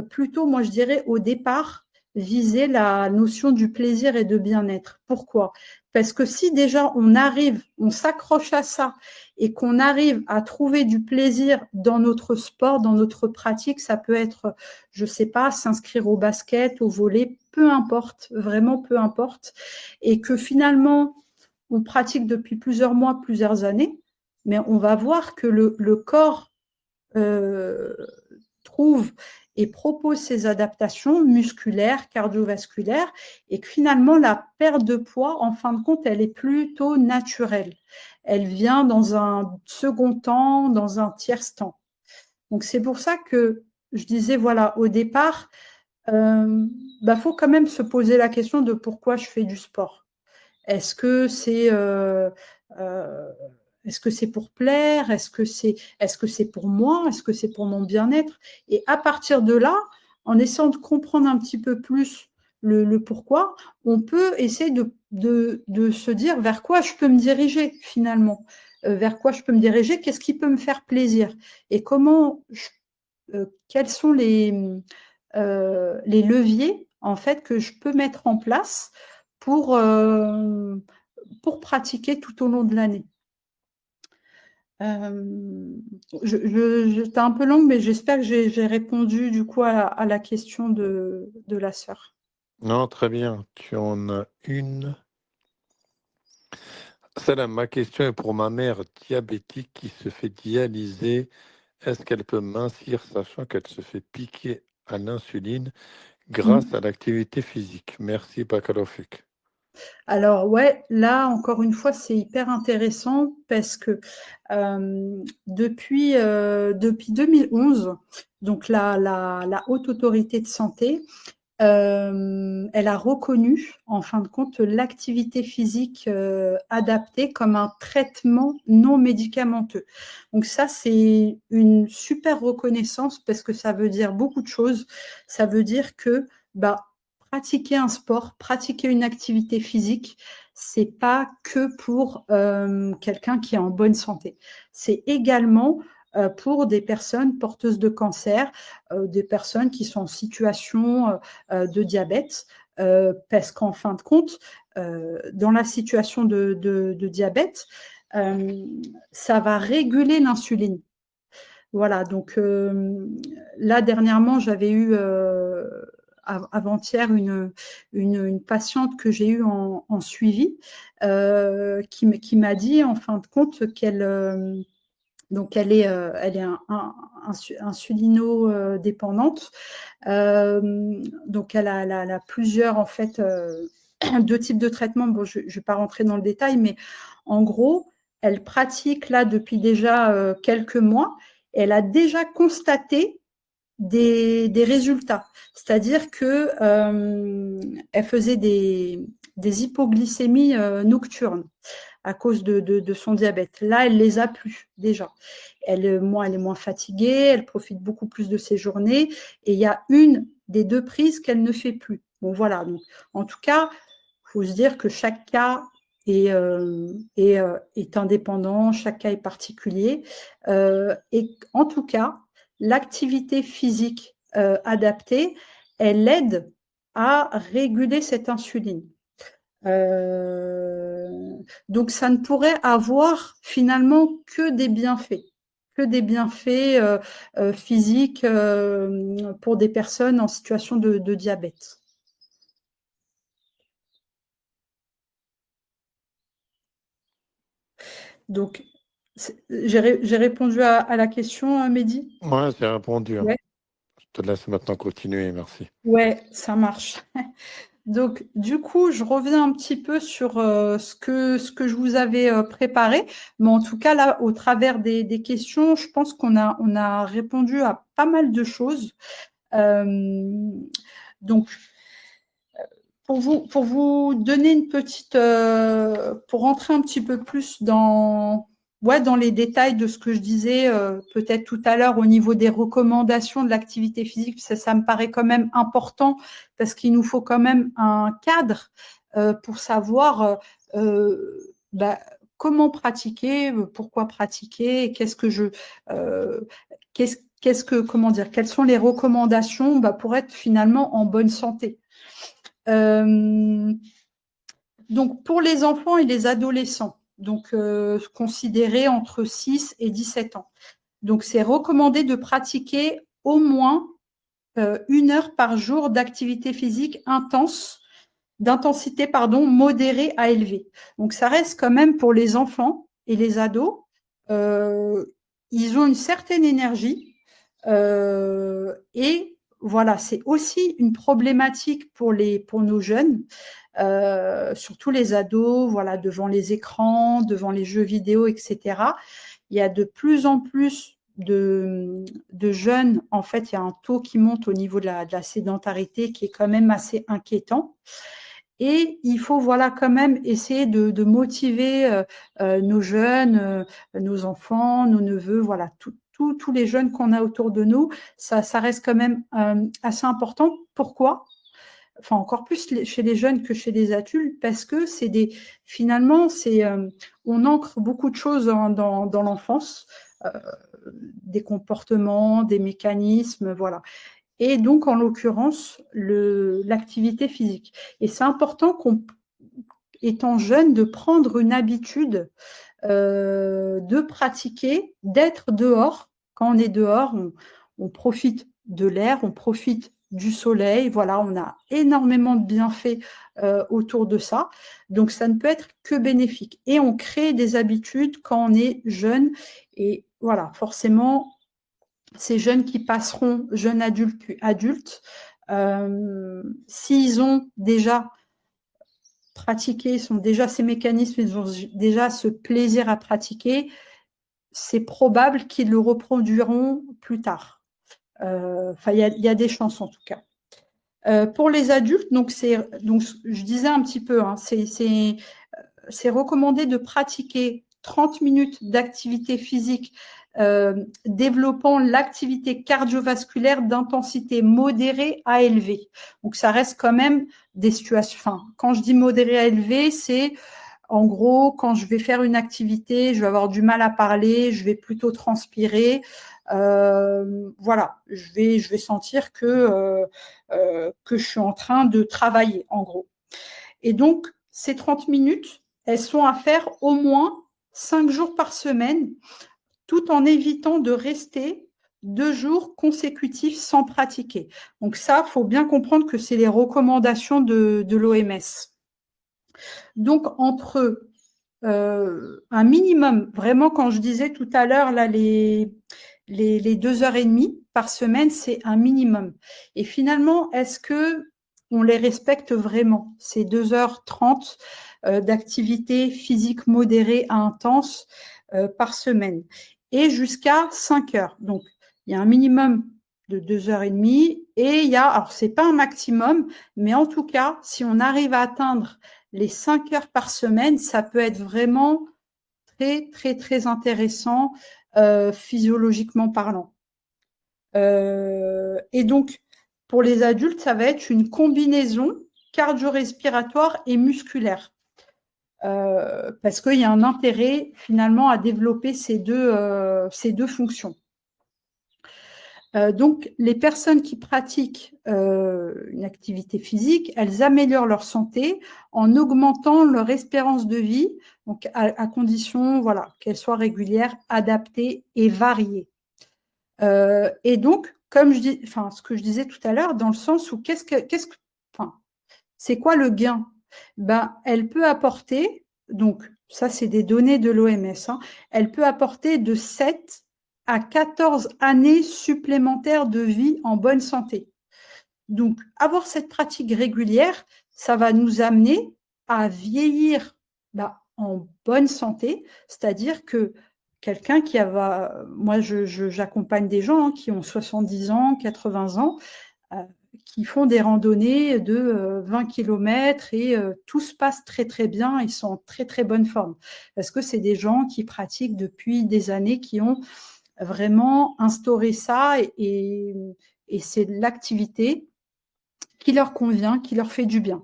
plutôt, moi je dirais, au départ, viser la notion du plaisir et de bien-être. Pourquoi? Parce que si déjà on s'accroche à ça et qu'on arrive à trouver du plaisir dans notre sport, dans notre pratique, ça peut être, je ne sais pas, s'inscrire au basket, au volley, peu importe, vraiment peu importe, et que finalement, on pratique depuis plusieurs mois, plusieurs années, mais on va voir que le corps trouve et propose ces adaptations musculaires, cardiovasculaires, et que finalement, la perte de poids, en fin de compte, elle est plutôt naturelle. Elle vient dans un second temps, dans un tiers temps. Donc, c'est pour ça que je disais, voilà, au départ, faut quand même se poser la question de pourquoi je fais du sport. Est-ce que c'est pour plaire? Est-ce que c'est pour moi? Est-ce que c'est pour mon bien-être? Et à partir de là, en essayant de comprendre un petit peu plus le pourquoi, on peut essayer de se dire vers quoi je peux me diriger finalement, vers quoi je peux me diriger, qu'est-ce qui peut me faire plaisir et quels sont les leviers en fait que je peux mettre en place pour pratiquer tout au long de l'année. J'étais un peu longue, mais j'espère que j'ai répondu du coup à la question de la sœur. Non, très bien. Tu en as une. Salam, ma question est pour ma mère diabétique qui se fait dialyser. Est-ce qu'elle peut mincir sachant qu'elle se fait piquer à l'insuline grâce à l'activité physique? Merci, Bakalofik. Alors ouais, là encore une fois, c'est hyper intéressant parce que depuis 2011, donc la Haute Autorité de Santé, elle a reconnu, en fin de compte, l'activité physique adaptée comme un traitement non médicamenteux. Donc ça, c'est une super reconnaissance parce que ça veut dire beaucoup de choses. Ça veut dire que pratiquer un sport, pratiquer une activité physique, c'est pas que pour quelqu'un qui est en bonne santé. C'est également pour des personnes porteuses de cancer, des personnes qui sont en situation de diabète, parce qu'en fin de compte, dans la situation de diabète, ça va réguler l'insuline. Voilà, donc là, dernièrement, j'avais eu avant-hier une patiente que j'ai eue en suivi qui m'a dit, en fin de compte, qu'elle donc elle est insulino-dépendante. Donc elle a plusieurs, en fait, deux types de traitements. Bon, je ne vais pas rentrer dans le détail, mais en gros, elle pratique là depuis déjà quelques mois. Elle a déjà constaté des résultats. C'est-à-dire que elle faisait des hypoglycémies nocturnes à cause de son diabète. Là, elle les a plus déjà. Elle est moins fatiguée, elle profite beaucoup plus de ses journées et il y a une des deux prises qu'elle ne fait plus. Bon, voilà. Donc, en tout cas, il faut se dire que chaque cas est indépendant, chaque cas est particulier. Et en tout cas, l'activité physique adaptée, elle aide à réguler cette insuline. Donc, ça ne pourrait avoir finalement que des bienfaits physiques pour des personnes en situation de diabète. Donc, j'ai répondu à la question, Mehdi? Ouais, c'est répondu. Ouais. Je te laisse maintenant continuer, merci. Ouais, ça marche. Donc, du coup, je reviens un petit peu sur ce que je vous avais préparé. Mais en tout cas, là, au travers des questions, je pense qu'on a répondu à pas mal de choses. Donc, pour vous donner une petite, pour rentrer un petit peu plus dans les détails de ce que je disais peut-être tout à l'heure au niveau des recommandations de l'activité physique, ça me paraît quand même important parce qu'il nous faut quand même un cadre pour savoir comment pratiquer, pourquoi pratiquer, comment dire, quelles sont les recommandations pour être finalement en bonne santé. Donc, pour les enfants et les adolescents, donc considérés entre 6 et 17 ans, donc c'est recommandé de pratiquer au moins 1 heure par jour d'activité physique d'intensité modérée à élevée. Donc, ça reste quand même pour les enfants et les ados, ils ont une certaine énergie et voilà, c'est aussi une problématique pour nos jeunes, surtout les ados, voilà, devant les écrans, devant les jeux vidéo, etc. Il y a de plus en plus de jeunes, en fait, il y a un taux qui monte au niveau de la sédentarité qui est quand même assez inquiétant. Et il faut voilà quand même essayer de motiver nos jeunes, nos enfants, nos neveux, voilà, tous les jeunes qu'on a autour de nous, ça reste quand même assez important. Pourquoi? Enfin, encore plus chez les jeunes que chez les adultes, parce que finalement, on ancre beaucoup de choses dans l'enfance, des comportements, des mécanismes, voilà. Et donc, en l'occurrence, l'activité physique. Et c'est important étant jeune, de prendre une habitude de pratiquer, d'être dehors. Quand on est dehors, on profite de l'air, on profite du soleil. Voilà, on a énormément de bienfaits autour de ça. Donc, ça ne peut être que bénéfique. Et on crée des habitudes quand on est jeune. Et voilà, forcément, ces jeunes qui passeront jeunes adultes puis adultes, s'ils ont déjà pratiqué, sont déjà ces mécanismes, ils ont déjà ce plaisir à pratiquer, c'est probable qu'ils le reproduiront plus tard. Enfin, il y a des chances en tout cas. Pour les adultes, donc je disais un petit peu, hein, c'est recommandé de pratiquer 30 minutes d'activité physique développant l'activité cardiovasculaire d'intensité modérée à élevée. Donc, ça reste quand même des situations. Enfin, quand je dis modérée à élevée, c'est en gros, quand je vais faire une activité, je vais avoir du mal à parler, je vais plutôt transpirer. Voilà, je vais sentir que je suis en train de travailler, en gros. Et donc, ces 30 minutes, elles sont à faire au moins 5 jours par semaine, tout en évitant de rester 2 jours consécutifs sans pratiquer. Donc ça, il faut bien comprendre que c'est les recommandations de l'OMS. Donc, entre un minimum, vraiment, quand je disais tout à l'heure, là, les 2h30 par semaine, c'est un minimum. Et finalement, est-ce que on les respecte vraiment, ces 2h30 d'activité physique modérée à intense par semaine, et jusqu'à 5 heures. Donc, il y a un minimum de 2h30 et il y a, alors c'est pas un maximum, mais en tout cas, si on arrive à atteindre les 5 heures par semaine, ça peut être vraiment très, très, très intéressant physiologiquement parlant. Et donc, pour les adultes, ça va être une combinaison cardio-respiratoire et musculaire. Parce qu'il y a un intérêt finalement à développer ces deux fonctions. Donc, les personnes qui pratiquent une activité physique, elles améliorent leur santé en augmentant leur espérance de vie, donc à condition voilà, qu'elle soit régulière, adaptée et variée. Et donc, comme je dis, enfin, ce que je disais tout à l'heure, dans le sens où enfin, c'est quoi le gain? Ben, elle peut apporter, donc ça c'est des données de l'OMS, hein, elle peut apporter de 7 à 14 années supplémentaires de vie en bonne santé. Donc, avoir cette pratique régulière, ça va nous amener à vieillir en bonne santé, c'est-à-dire que quelqu'un qui a, moi j'accompagne des gens qui ont 70 ans, 80 ans, qui font des randonnées de 20 km et tout se passe très très bien, ils sont en très très bonne forme. Parce que c'est des gens qui pratiquent depuis des années, qui ont vraiment instauré ça et c'est l'activité qui leur convient, qui leur fait du bien.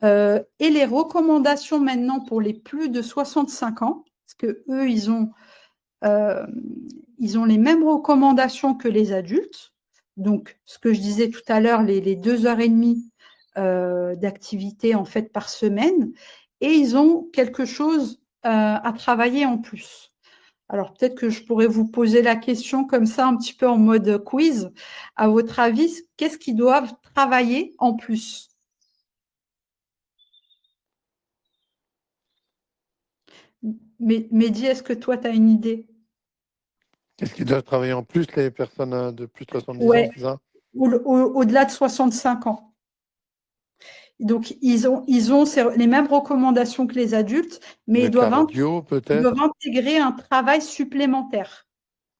Et les recommandations maintenant pour les plus de 65 ans, parce que eux, ils ont les mêmes recommandations que les adultes. Donc, ce que je disais tout à l'heure, les 2 heures et demie d'activité en fait par semaine, et ils ont quelque chose à travailler en plus. Alors, peut-être que je pourrais vous poser la question comme ça, un petit peu en mode quiz. À votre avis, qu'est-ce qu'ils doivent travailler en plus? Mais Mehdi, est-ce que toi, tu as une idée? Qu'est-ce qu'ils doivent travailler en plus, les personnes de plus de 70 ans, Ouais, c'est ça? au-delà de 65 ans. Donc, ils ont les mêmes recommandations que les adultes, mais Le cardio, ils doivent peut-être? intégrer un travail supplémentaire.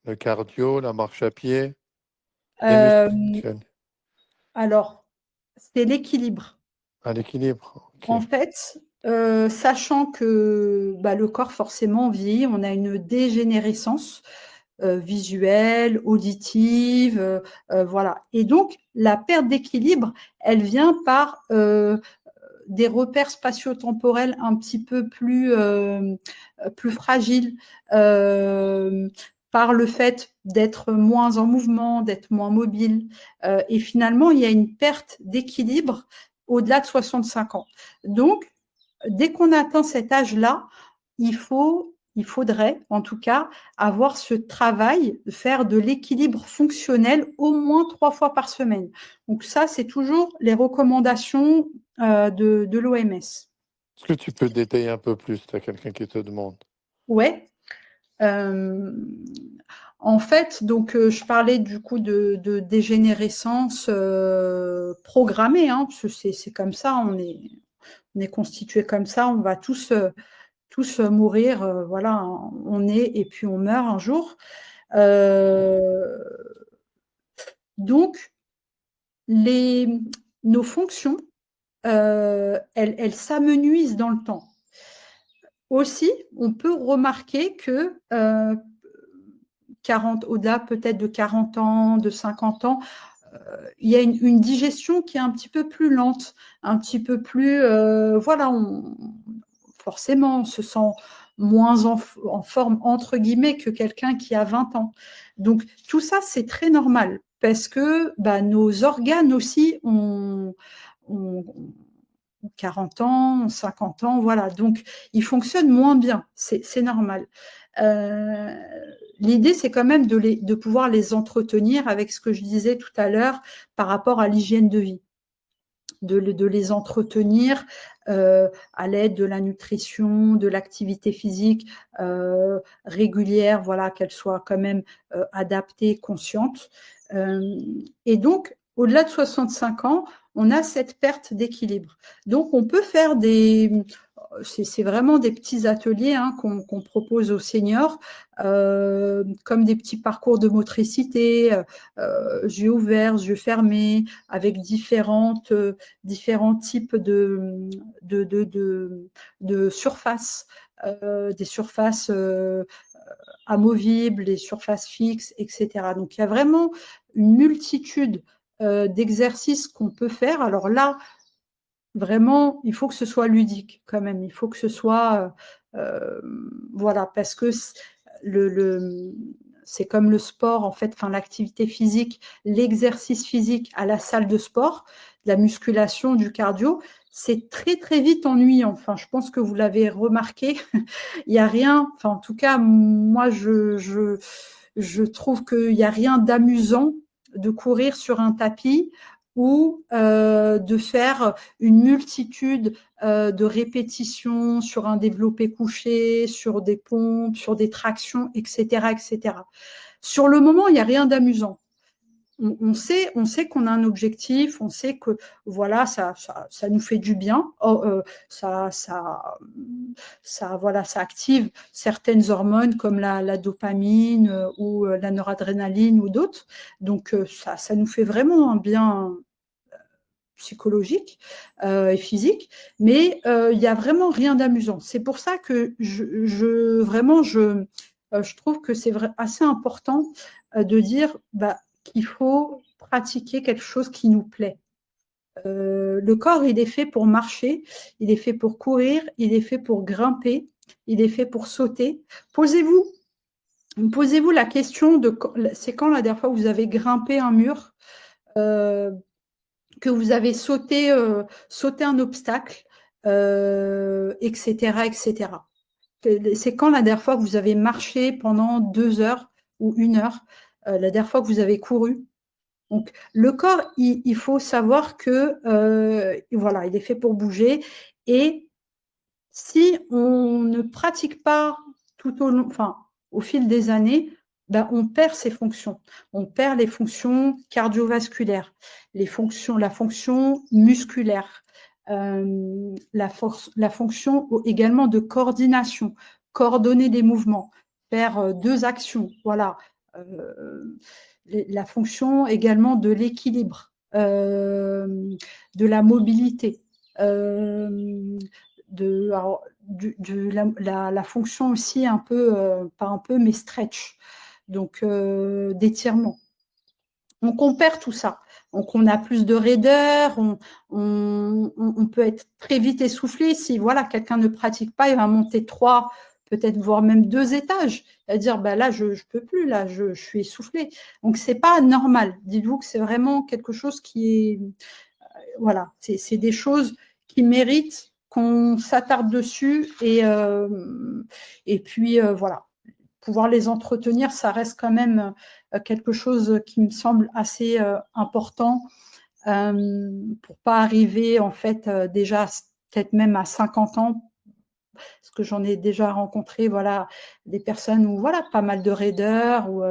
Le cardio, la marche à pied, les Euh, muscles fonctionnent alors, c'est l'équilibre. à l'équilibre. Ok. En fait, sachant que le corps forcément vieillit, on a une dégénérescence visuelle, auditive, voilà. Et donc, la perte d'équilibre, elle vient par des repères spatio-temporels un petit peu plus fragiles, par le fait d'être moins en mouvement, d'être moins mobile. Et finalement, il y a une perte d'équilibre au-delà de 65 ans. Donc, dès qu'on atteint cet âge-là, il faudrait, en tout cas, avoir ce travail, faire de l'équilibre fonctionnel au moins 3 fois par semaine. Donc ça, c'est toujours les recommandations de l'OMS. Est-ce que tu peux détailler un peu plus? Tu as quelqu'un qui te demande. Ouais. Euh, En fait, donc je parlais du coup de dégénérescence programmée, hein, parce que c'est comme ça, on est constitué comme ça, on va tous mourir, voilà, on est et puis on meurt un jour. Euh, donc, les, nos fonctions, elles s'amenuisent dans le temps. Aussi, on peut remarquer que 40, au-delà peut-être de 40 ans, de 50 ans, il y a une digestion qui est un petit peu plus lente, un petit peu plus, voilà, forcément, on se sent moins en forme, entre guillemets, que quelqu'un qui a 20 ans. Donc, tout ça, c'est très normal parce que nos organes aussi ont 40 ans, 50 ans, voilà. Donc, ils fonctionnent moins bien, c'est normal. Euh, L'idée, c'est quand même de pouvoir les entretenir avec ce que je disais tout à l'heure par rapport à l'hygiène de vie, de les entretenir à l'aide de la nutrition, de l'activité physique régulière, voilà, qu'elle soit quand même adaptée, consciente. Et donc, au-delà de 65 ans, on a cette perte d'équilibre. Donc, on peut faire c'est vraiment des petits ateliers qu'on propose aux seniors, comme des petits parcours de motricité, yeux ouverts, yeux fermés, avec différents types de surfaces, des surfaces amovibles, des surfaces fixes, etc. Donc, il y a vraiment une multitude d'exercices qu'on peut faire. Alors là, vraiment, il faut que ce soit ludique quand même. Il faut que ce soit, voilà, parce que le, le, c'est comme le sport, en fait, enfin, l'activité physique, l'exercice physique à la salle de sport, de la musculation, du cardio, c'est très, très vite ennuyant. Enfin, je pense que vous l'avez remarqué. Il n'y a rien, enfin, en tout cas, moi, je trouve qu'il n'y a rien d'amusant de courir sur un tapis ou de faire une multitude de répétitions sur un développé couché, sur des pompes, sur des tractions, etc., etc. Sur le moment, il n'y a rien d'amusant. On sait qu'on a un objectif, on sait que voilà, ça nous fait du bien, ça active certaines hormones comme la dopamine ou la noradrénaline ou d'autres. Donc ça nous fait vraiment un bien psychologique et physique, mais il n'y a vraiment rien d'amusant. C'est pour ça que je trouve que c'est assez important de dire qu'il faut pratiquer quelque chose qui nous plaît. Le corps, il est fait pour marcher, il est fait pour courir, il est fait pour grimper, il est fait pour sauter. Posez-vous la question de c'est quand la dernière fois que vous avez grimpé un mur, que vous avez sauté un obstacle, etc., etc. C'est quand la dernière fois que vous avez marché pendant 2 heures ou 1 heure, la dernière fois que vous avez couru. Donc, le corps, il faut savoir que voilà, il est fait pour bouger. Et si on ne pratique pas tout au long, enfin, au fil des années, on perd ses fonctions. On perd les fonctions cardiovasculaires, la fonction musculaire, la fonction également de coordination, coordonner des mouvements, faire 2 actions, voilà. La fonction également de l'équilibre, de la mobilité, la fonction aussi un peu, pas un peu, mais stretch, donc d'étirement. Donc on perd tout ça. Donc on a plus de raideur, on peut être très vite essoufflé. Si voilà, quelqu'un ne pratique pas, il va monter 3, peut-être voire même 2 étages. Il va dire là je peux plus, là je suis essoufflé. Donc c'est pas normal. Dites-vous que c'est vraiment quelque chose qui est voilà, c'est des choses qui méritent qu'on s'attarde dessus et puis voilà, pouvoir les entretenir, ça reste quand même quelque chose qui me semble assez important pour pas arriver en fait déjà peut-être même à 50 ans, parce que j'en ai déjà rencontré voilà des personnes où voilà pas mal de raideur ou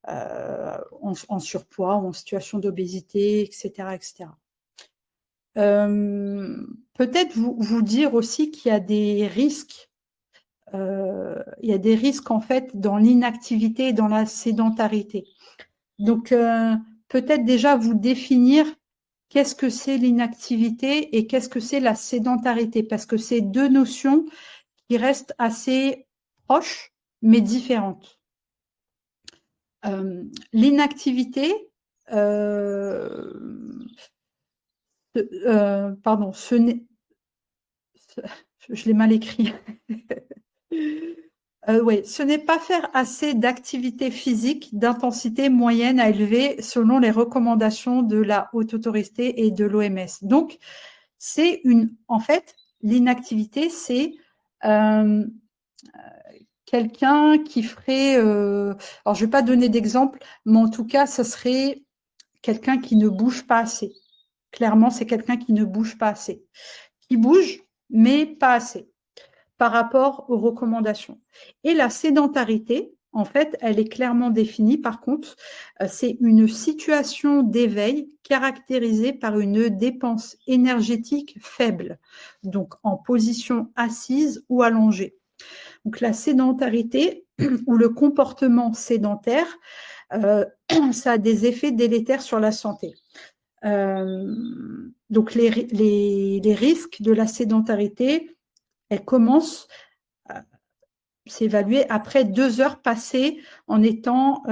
en surpoids ou en situation d'obésité, etc., etc. Peut-être vous dire aussi qu'il y a des risques. Il y a des risques en fait dans l'inactivité et dans la sédentarité. Donc peut-être déjà vous définir qu'est-ce que c'est l'inactivité et qu'est-ce que c'est la sédentarité, parce que c'est 2 notions qui restent assez proches mais différentes. L'inactivité, pardon, je l'ai mal écrit. Oui, ce n'est pas faire assez d'activité physique d'intensité moyenne à élevée selon les recommandations de la Haute Autorité et de l'OMS. Donc, en fait, l'inactivité, c'est quelqu'un qui ferait, alors je ne vais pas donner d'exemple, mais en tout cas, ce serait quelqu'un qui ne bouge pas assez. Clairement, c'est quelqu'un qui ne bouge pas assez. Qui bouge, mais pas assez par rapport aux recommandations. Et la sédentarité, en fait, elle est clairement définie. Par contre, c'est une situation d'éveil caractérisée par une dépense énergétique faible, donc en position assise ou allongée. Donc la sédentarité ou le comportement sédentaire, ça a des effets délétères sur la santé. Donc les risques de la sédentarité, elle commence à s'évaluer après 2 heures passées en étant,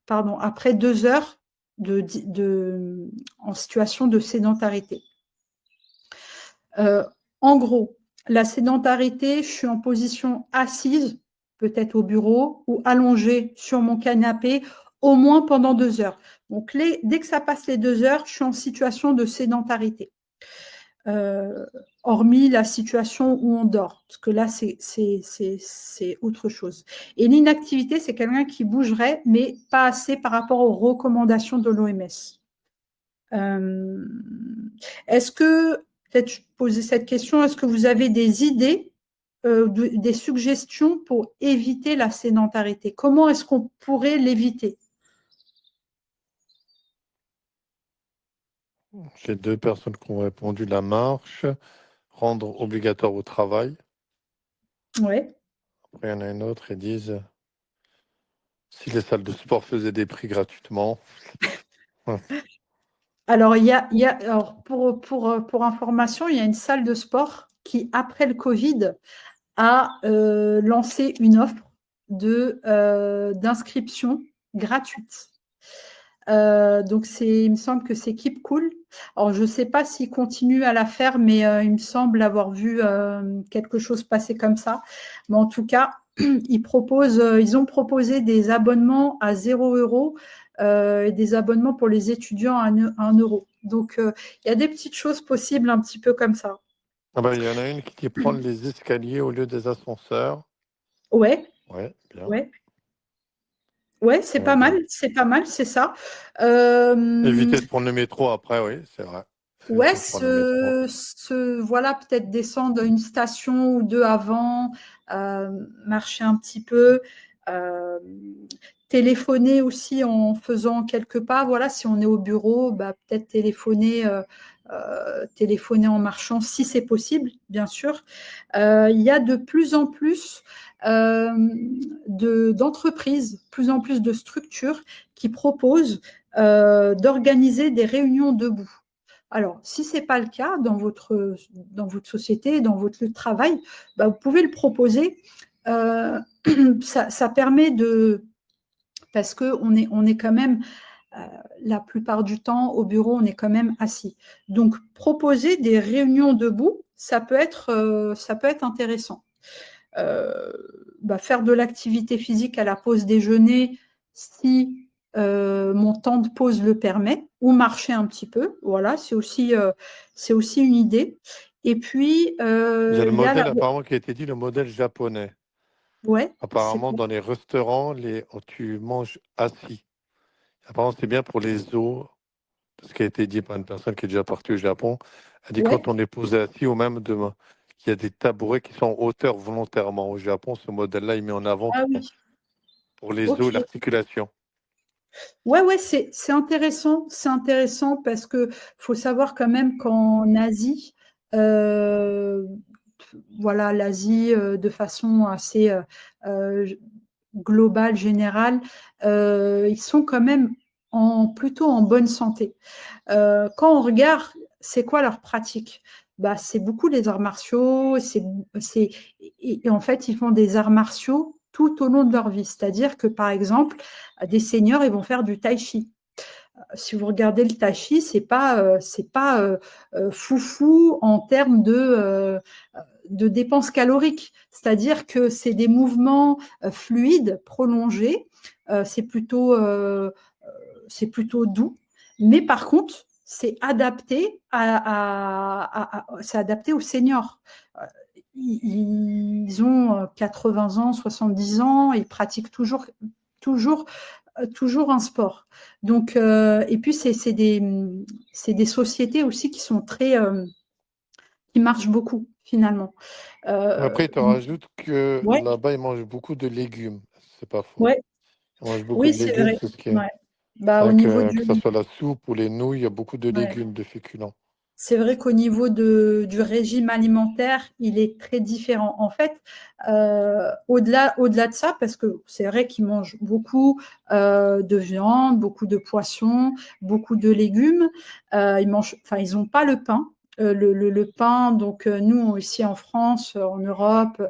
après 2 heures en situation de sédentarité. En gros, la sédentarité, je suis en position assise peut-être au bureau ou allongée sur mon canapé, au moins pendant 2 heures. Donc, dès que ça passe les 2 heures, je suis en situation de sédentarité. Hormis la situation où on dort, parce que là, c'est autre chose. Et l'inactivité, c'est quelqu'un qui bougerait, mais pas assez par rapport aux recommandations de l'OMS. Est-ce que, peut-être je poser cette question, est-ce que vous avez des idées, des suggestions pour éviter la sédentarité? Comment est-ce qu'on pourrait l'éviter? J'ai 2 personnes qui ont répondu la marche, rendre obligatoire au travail. Ouais. Après, il y en a une autre, ils disent si les salles de sport faisaient des prix gratuitement. Alors, alors pour information, il y a une salle de sport qui, après le Covid, a lancé une offre d'inscription gratuite. Donc, il me semble que c'est Keep Cool. Alors, je ne sais pas s'ils continuent à la faire, mais il me semble avoir vu quelque chose passer comme ça. Mais en tout cas, ils ont proposé des abonnements à 0 € et des abonnements pour les étudiants à 1 euro. Donc, il y a des petites choses possibles un petit peu comme ça. Ah bah, il y en a une qui dit prendre les escaliers au lieu des ascenseurs. Ouais, Ouais, bien. ouais. Ouais, c'est pas mal, c'est ça. Euh, Éviter de prendre le métro après, oui, c'est vrai. Faut Ouais, éviter de prendre le métro. voilà, peut-être descendre une station ou deux avant, marcher un petit peu, euh, téléphoner aussi en faisant quelques pas. Voilà, si on est au bureau, bah, peut-être téléphoner en marchant si c'est possible, bien sûr. Il y a de plus en plus d'entreprises, plus en plus de structures qui proposent d'organiser des réunions debout. Alors, si ce n'est pas le cas dans votre société, dans votre lieu de travail, bah, vous pouvez le proposer. Ça permet de... Parce on est quand même, la plupart du temps, au bureau, on est quand même assis. Donc, proposer des réunions debout, ça peut être intéressant. Bah, faire de l'activité physique à la pause déjeuner, si mon temps de pause le permet, ou marcher un petit peu. Voilà, c'est aussi une idée. Et puis, Il y a le il y a la... modèle apparemment qui a été dit, le modèle japonais. Ouais, c'est Apparemment, quoi? dans les restaurants, tu manges assis. Apparemment, c'est bien pour les os. Ce qui a été dit par une personne qui est déjà partie au Japon. Elle dit Ouais. quand on est posé assis ou même demain, qu'il y a des tabourets qui sont en hauteur volontairement. Au Japon, ce modèle-là, il met en avant Ah oui, pour les os et ok. l'articulation. Ouais, ouais, c'est intéressant parce que faut savoir quand même qu'en Asie, euh, voilà, l'Asie de façon assez euh, globale, générale, ils sont quand même plutôt en bonne santé. Quand on regarde, c'est quoi leur pratique? Bah, c'est beaucoup les arts martiaux, c'est, et en fait, ils font des arts martiaux tout au long de leur vie. C'est-à-dire que, par exemple, des seniors, ils vont faire du tai chi. Si vous regardez le tai chi, c'est pas foufou en termes de dépenses caloriques. C'est-à-dire que c'est des mouvements fluides, prolongés. Euh, c'est plutôt, euh, c'est plutôt doux. Mais par contre, c'est adapté aux seniors. Ils ont 80 ans, 70 ans, ils pratiquent toujours, toujours un sport. Donc, et puis, c'est des sociétés aussi qui sont qui marchent beaucoup, finalement. Euh, Après, il te rajoute que ouais, là-bas, ils mangent beaucoup de légumes. C'est pas faux. ouais, Ils mangent beaucoup oui, de c'est légumes, vrai. c'est ce qui est. Ouais. C'est Bah, au vrai niveau que ce du, soit la soupe ou les nouilles, il y a beaucoup de ouais. légumes, de féculents. C'est vrai qu'au niveau du régime alimentaire, il est très différent. En fait, au-delà de ça, parce que c'est vrai qu'ils mangent beaucoup de viande, beaucoup de poissons, beaucoup de légumes, enfin, ils n'ont pas le pain. Le pain, donc nous, ici en France, en Europe,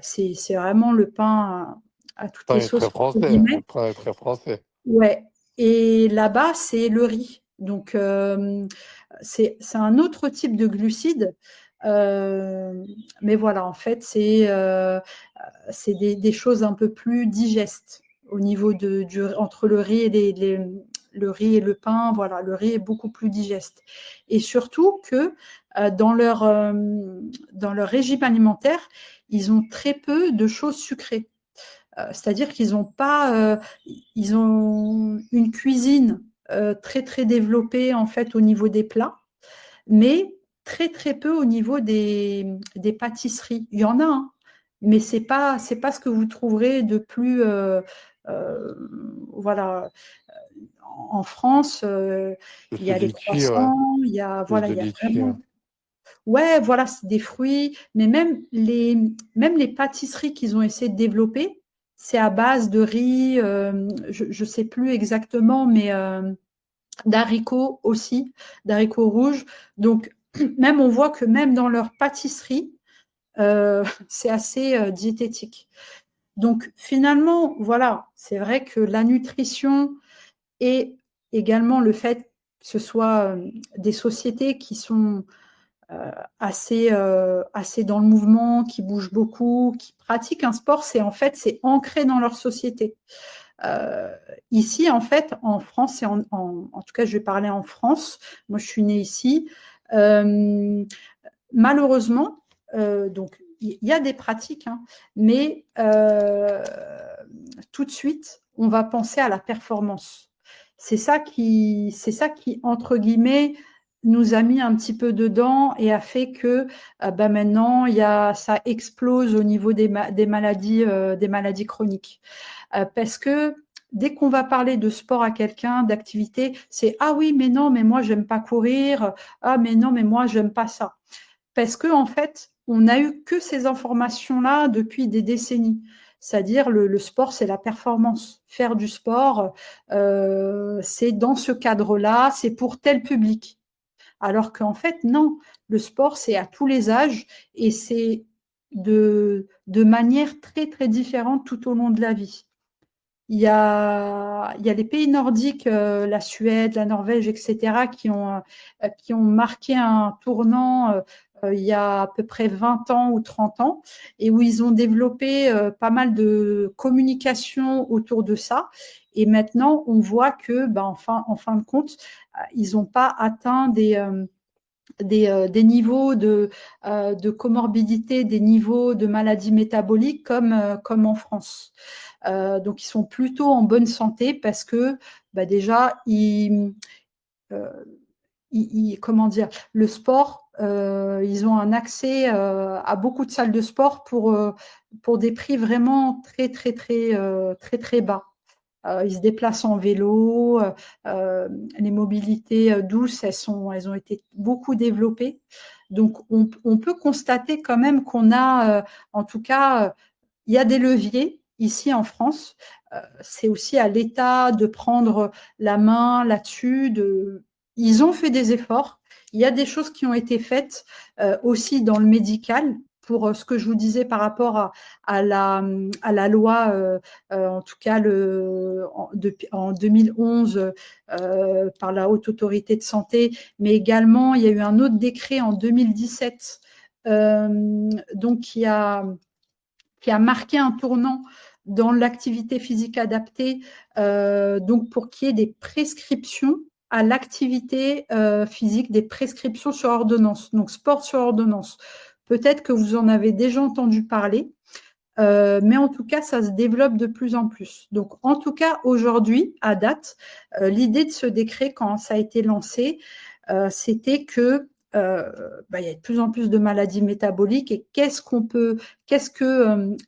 c'est vraiment le pain à toutes Pain les est très sauces, entre français, hein. Le guillemets. pain est très français. Ouais. Et là-bas, c'est le riz. Donc, c'est un autre type de glucides. Euh, mais voilà, en fait, c'est des choses un peu plus digestes au niveau entre le riz et le riz et le pain. Voilà, le riz est beaucoup plus digeste. Et surtout que dans leur régime alimentaire, ils ont très peu de choses sucrées. C'est-à-dire qu'ils ont pas, ils ont une cuisine très très développée en fait au niveau des plats, mais très très peu au niveau des pâtisseries. Il y en a, hein, mais c'est pas ce que vous trouverez de plus, euh, voilà. En France, Plus il y de a les litchi, ouais. croissants, il y a Plus voilà, de il y a litchi, ouais. vraiment. Ouais, voilà, c'est des fruits, mais même les pâtisseries qu'ils ont essayé de développer, c'est à base de riz, je ne sais plus exactement, mais d'haricots aussi, d'haricots rouges. Donc, même on voit que même dans leur pâtisserie, c'est assez diététique. Donc, finalement, voilà, c'est vrai que la nutrition et également le fait que ce soit des sociétés qui sont assez dans le mouvement, qui bougent beaucoup, qui pratiquent un sport, c'est ancré dans leur société. Euh, Ici, en fait, en France, en tout cas, je vais parler en France, moi je suis née ici, malheureusement, donc il y a des pratiques, hein, mais tout de suite, on va penser à la performance. C'est ça qui, entre guillemets, nous a mis un petit peu dedans et a fait que maintenant, ça explose au niveau des maladies chroniques. Parce que dès qu'on va parler de sport à quelqu'un, d'activité, c'est ah oui, mais non, mais moi, j'aime pas courir. Ah, mais non, mais moi, j'aime pas ça. Parce que en fait, on n'a eu que ces informations-là depuis des décennies. C'est-à-dire le sport, c'est la performance. Faire du sport, c'est dans ce cadre-là, c'est pour tel public. Alors qu'en fait, non, le sport, c'est à tous les âges et c'est de manière très, très différente tout au long de la vie. Il y a les pays nordiques, la Suède, la Norvège, etc., qui ont marqué un tournant il y a à peu près 20 ans ou 30 ans, et où ils ont développé pas mal de communication autour de ça. Et maintenant, on voit que, ben, en fin de compte, ils n'ont pas atteint des niveaux de comorbidité, des niveaux de maladies métaboliques comme en France. Donc, ils sont plutôt en bonne santé parce que bah, déjà, euh, comment dire, le sport, ils ont un accès à beaucoup de salles de sport pour des prix vraiment très, très, très, très, très bas. Ils se déplacent en vélo, les mobilités douces, elles ont été beaucoup développées. Donc, on peut constater quand même qu'on a, en tout cas, il y a des leviers ici en France. C'est aussi à l'État de prendre la main là-dessus. Ils ont fait des efforts. Il y a des choses qui ont été faites aussi dans le médical pour ce que je vous disais par rapport à la loi, en tout cas en 2011 par la Haute Autorité de Santé, mais également il y a eu un autre décret en 2017 donc qui a marqué un tournant dans l'activité physique adaptée, donc pour qu'il y ait des prescriptions à l'activité physique, des prescriptions sur ordonnance, donc sport sur ordonnance. Peut-être que vous en avez déjà entendu parler, mais en tout cas, ça se développe de plus en plus. Donc, en tout cas, aujourd'hui, à date, l'idée de ce décret, quand ça a été lancé, c'était que il y a de plus en plus de maladies métaboliques et qu'est-ce que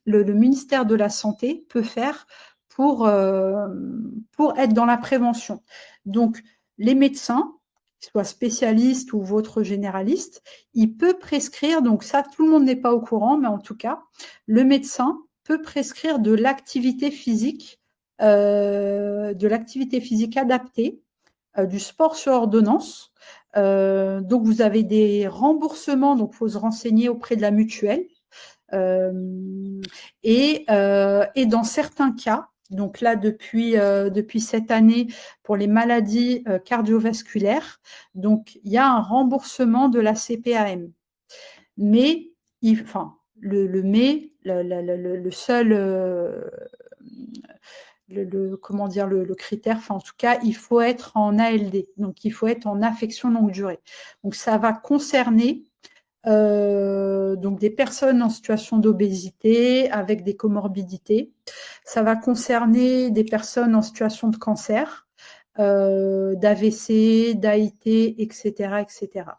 le ministère de la Santé peut faire pour être dans la prévention. Donc, les médecins, qu'ils soient spécialistes ou votre généraliste, il peut prescrire, donc ça, tout le monde n'est pas au courant, mais en tout cas, le médecin peut prescrire de l'activité physique adaptée, du sport sur ordonnance. Donc, vous avez des remboursements, donc il faut se renseigner auprès de la mutuelle. Euh, et dans certains cas, donc là, depuis cette année, pour les maladies cardiovasculaires, donc il y a un remboursement de la CPAM. Mais, enfin, mais le seul, comment dire, le critère, enfin en tout cas, il faut être en ALD, donc il faut être en affection longue durée. Donc ça va concerner donc des personnes en situation d'obésité avec des comorbidités. Ça va concerner des personnes en situation de cancer, d'AVC, d'AIT, etc., etc.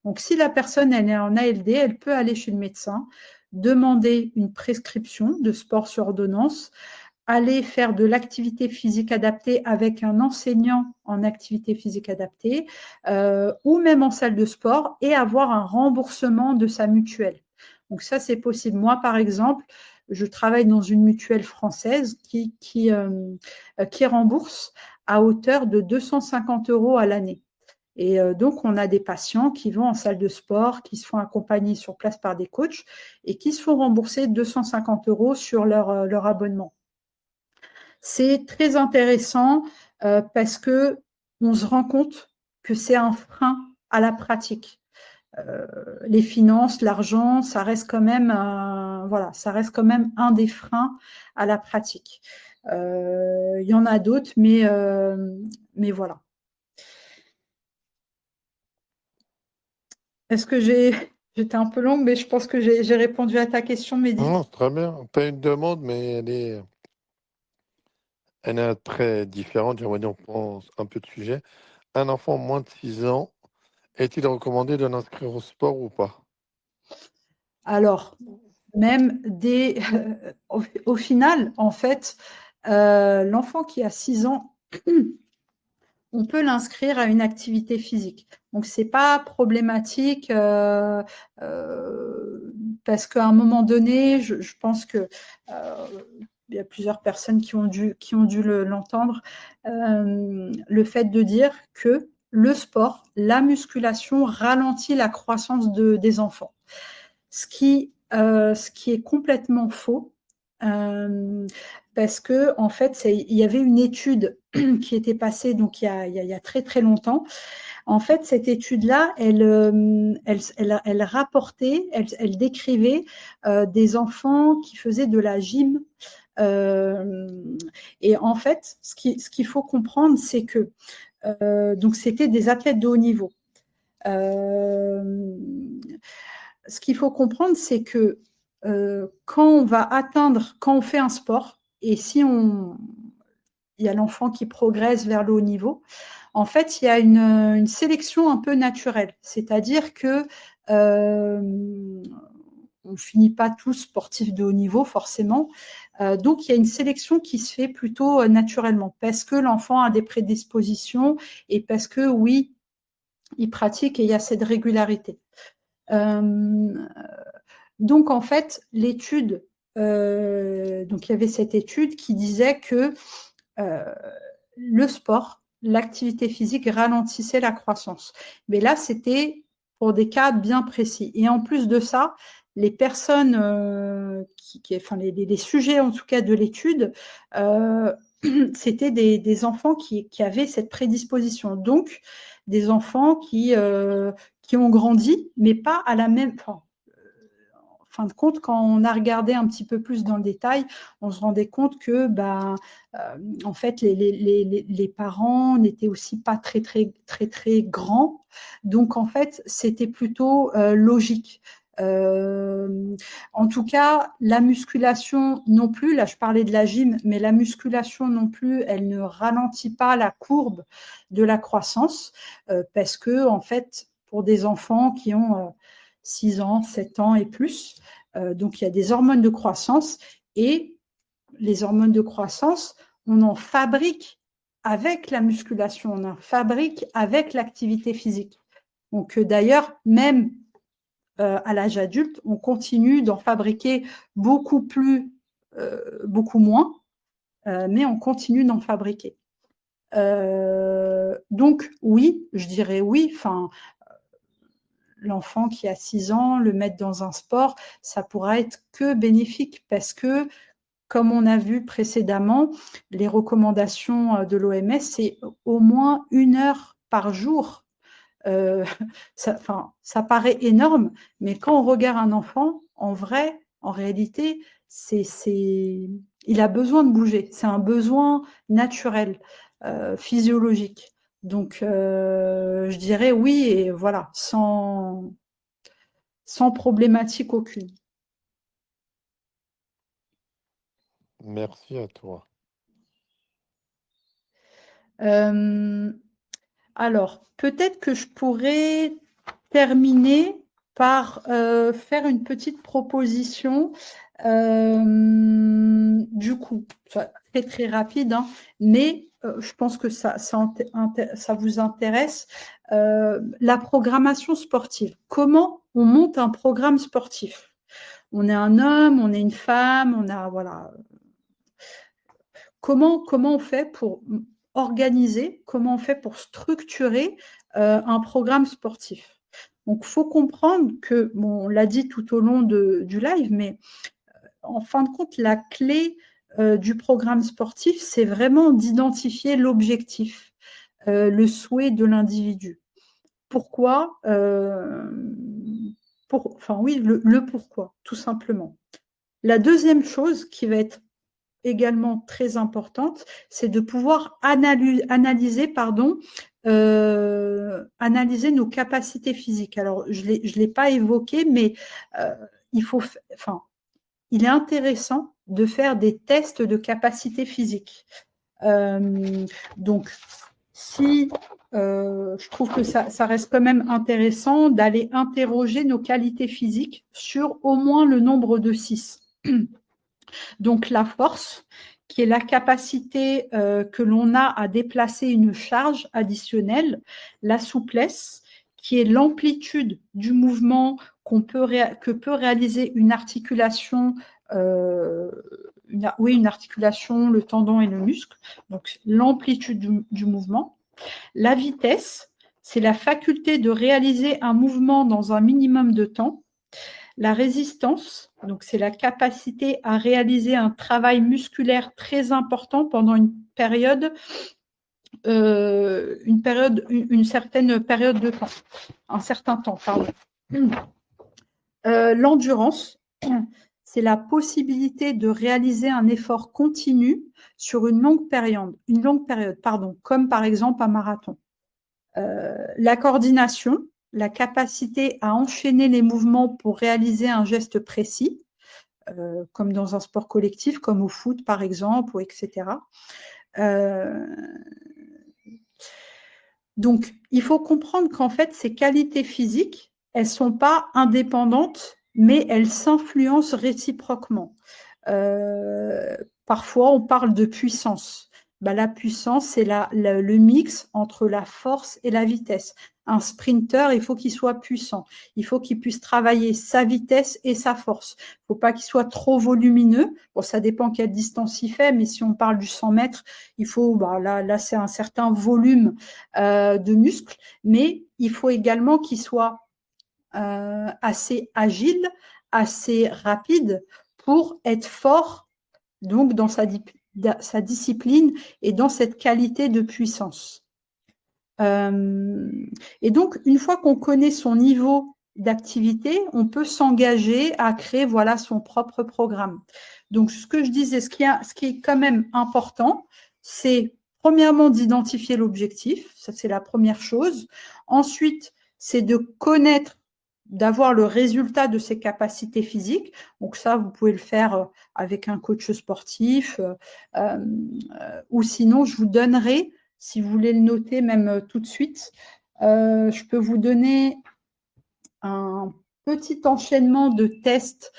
Donc, si la personne elle est en ALD, elle peut aller chez le médecin, demander une prescription de sport sur ordonnance, aller faire de l'activité physique adaptée avec un enseignant en activité physique adaptée ou même en salle de sport et avoir un remboursement de sa mutuelle. Donc ça, c'est possible. Moi, par exemple, je travaille dans une mutuelle française qui rembourse à hauteur de 250 € à l'année. Et donc, on a des patients qui vont en salle de sport, qui se font accompagner sur place par des coachs et qui se font rembourser 250 € sur leur abonnement. C'est très intéressant parce que on se rend compte que c'est un frein à la pratique. Les finances, l'argent, ça reste quand même voilà, ça reste quand même un des freins à la pratique. Il y en a d'autres, mais voilà. Est-ce que j'étais un peu longue, mais je pense que j'ai répondu à ta question, Mehdi. Non, c'est très bien. Pas une demande, mais elle est très différente. J'aimerais dire, on pense un peu de sujet. Un enfant moins de 6 ans, est-il recommandé de l'inscrire au sport ou pas? Alors, même au final, en fait, l'enfant qui a 6 ans, on peut l'inscrire à une activité physique. Donc, ce n'est pas problématique parce qu'à un moment donné, je pense que il y a plusieurs personnes qui ont dû l'entendre, le fait de dire que le sport, la musculation ralentit la croissance des enfants. Ce qui est complètement faux. Parce que en fait, il y avait une étude qui était passée donc il y a très très longtemps. En fait, cette étude-là, elle rapportait, elle décrivait des enfants qui faisaient de la gym. Et en fait, ce qu'il faut comprendre, c'est que donc c'était des athlètes de haut niveau. Ce qu'il faut comprendre, c'est que quand on fait un sport, et si il y a l'enfant qui progresse vers le haut niveau, en fait, il y a une sélection un peu naturelle. C'est-à-dire que on ne finit pas tous sportifs de haut niveau, forcément. Donc, il y a une sélection qui se fait plutôt naturellement, parce que l'enfant a des prédispositions et parce que, oui, il pratique et il y a cette régularité. Donc, en fait, l'étude, donc il y avait cette étude qui disait que le sport, l'activité physique ralentissait la croissance. Mais là, c'était pour des cas bien précis. Et en plus de ça, les personnes, enfin les sujets en tout cas de l'étude, c'était des enfants qui avaient cette prédisposition. Donc, des enfants qui ont grandi, mais pas à la même... Enfin, en fin de compte, quand on a regardé un petit peu plus dans le détail, on se rendait compte que, en fait, les parents n'étaient aussi pas très, très, très, très grands. Donc, en fait, c'était plutôt logique. En tout cas, la musculation non plus, là je parlais de la gym, mais la musculation non plus, elle ne ralentit pas la courbe de la croissance parce que, en fait, pour des enfants qui ont 6 ans, 7 ans et plus, donc il y a des hormones de croissance et les hormones de croissance, on en fabrique avec la musculation, on en fabrique avec l'activité physique. Donc d'ailleurs, même à l'âge adulte, on continue d'en fabriquer beaucoup moins, mais on continue d'en fabriquer. Donc oui, je dirais oui. Enfin, l'enfant qui a 6 ans, le mettre dans un sport, ça pourra être que bénéfique parce que, comme on a vu précédemment, les recommandations de l'OMS, c'est au moins 1 heure par jour. Ça paraît énorme, mais quand on regarde un enfant, en vrai, en réalité, il a besoin de bouger. C'est un besoin naturel, physiologique. Donc, je dirais oui, et voilà, sans problématique aucune. Merci à toi. Alors, peut-être que je pourrais terminer par faire une petite proposition. Du coup, très très rapide, hein, mais je pense que ça vous intéresse. La programmation sportive. Comment on monte un programme sportif? On est un homme, on est une femme, on a voilà. Comment on fait pour organiser, comment on fait pour structurer un programme sportif? Donc, il faut comprendre que, bon, on l'a dit tout au long du live, mais en fin de compte, la clé du programme sportif, c'est vraiment d'identifier l'objectif, le souhait de l'individu. Pourquoi enfin oui, le pourquoi, tout simplement. La deuxième chose qui va être également très importante, c'est de pouvoir analyser nos capacités physiques. Alors, je ne l'ai pas évoqué, mais il est intéressant de faire des tests de capacité physique. Donc, si je trouve que ça reste quand même intéressant d'aller interroger nos qualités physiques sur au moins le nombre de 6. Donc, la force, qui est la capacité que l'on a à déplacer une charge additionnelle, la souplesse, qui est l'amplitude du mouvement que peut réaliser une articulation, une articulation, le tendon et le muscle, donc l'amplitude du mouvement. La vitesse, c'est la faculté de réaliser un mouvement dans un minimum de temps. La résistance, donc c'est la capacité à réaliser un travail musculaire très important pendant une certaine période de temps, un certain temps, pardon. L'endurance, c'est la possibilité de réaliser un effort continu sur une longue période, comme par exemple un marathon. La coordination, la capacité à enchaîner les mouvements pour réaliser un geste précis, comme dans un sport collectif, comme au foot par exemple, etc. Donc, il faut comprendre qu'en fait, ces qualités physiques, elles ne sont pas indépendantes, mais elles s'influencent réciproquement. Parfois, on parle de puissance. La puissance, c'est le mix entre la force et la vitesse. Un sprinter, il faut qu'il soit puissant. Il faut qu'il puisse travailler sa vitesse et sa force. Il ne faut pas qu'il soit trop volumineux. Bon, ça dépend quelle distance il fait, mais si on parle du 100 mètres, il faut, là c'est un certain volume de muscles, mais il faut également qu'il soit assez agile, assez rapide pour être fort donc dans sa discipline et dans cette qualité de puissance. Et donc, une fois qu'on connaît son niveau d'activité, on peut s'engager à créer son propre programme. Donc, ce que je disais, ce qui est quand même important, c'est premièrement d'identifier l'objectif, ça c'est la première chose. Ensuite, c'est de connaître, d'avoir le résultat de ses capacités physiques. Donc ça, vous pouvez le faire avec un coach sportif ou sinon, je vous donnerai, si vous voulez le noter même tout de suite, je peux vous donner un petit enchaînement de tests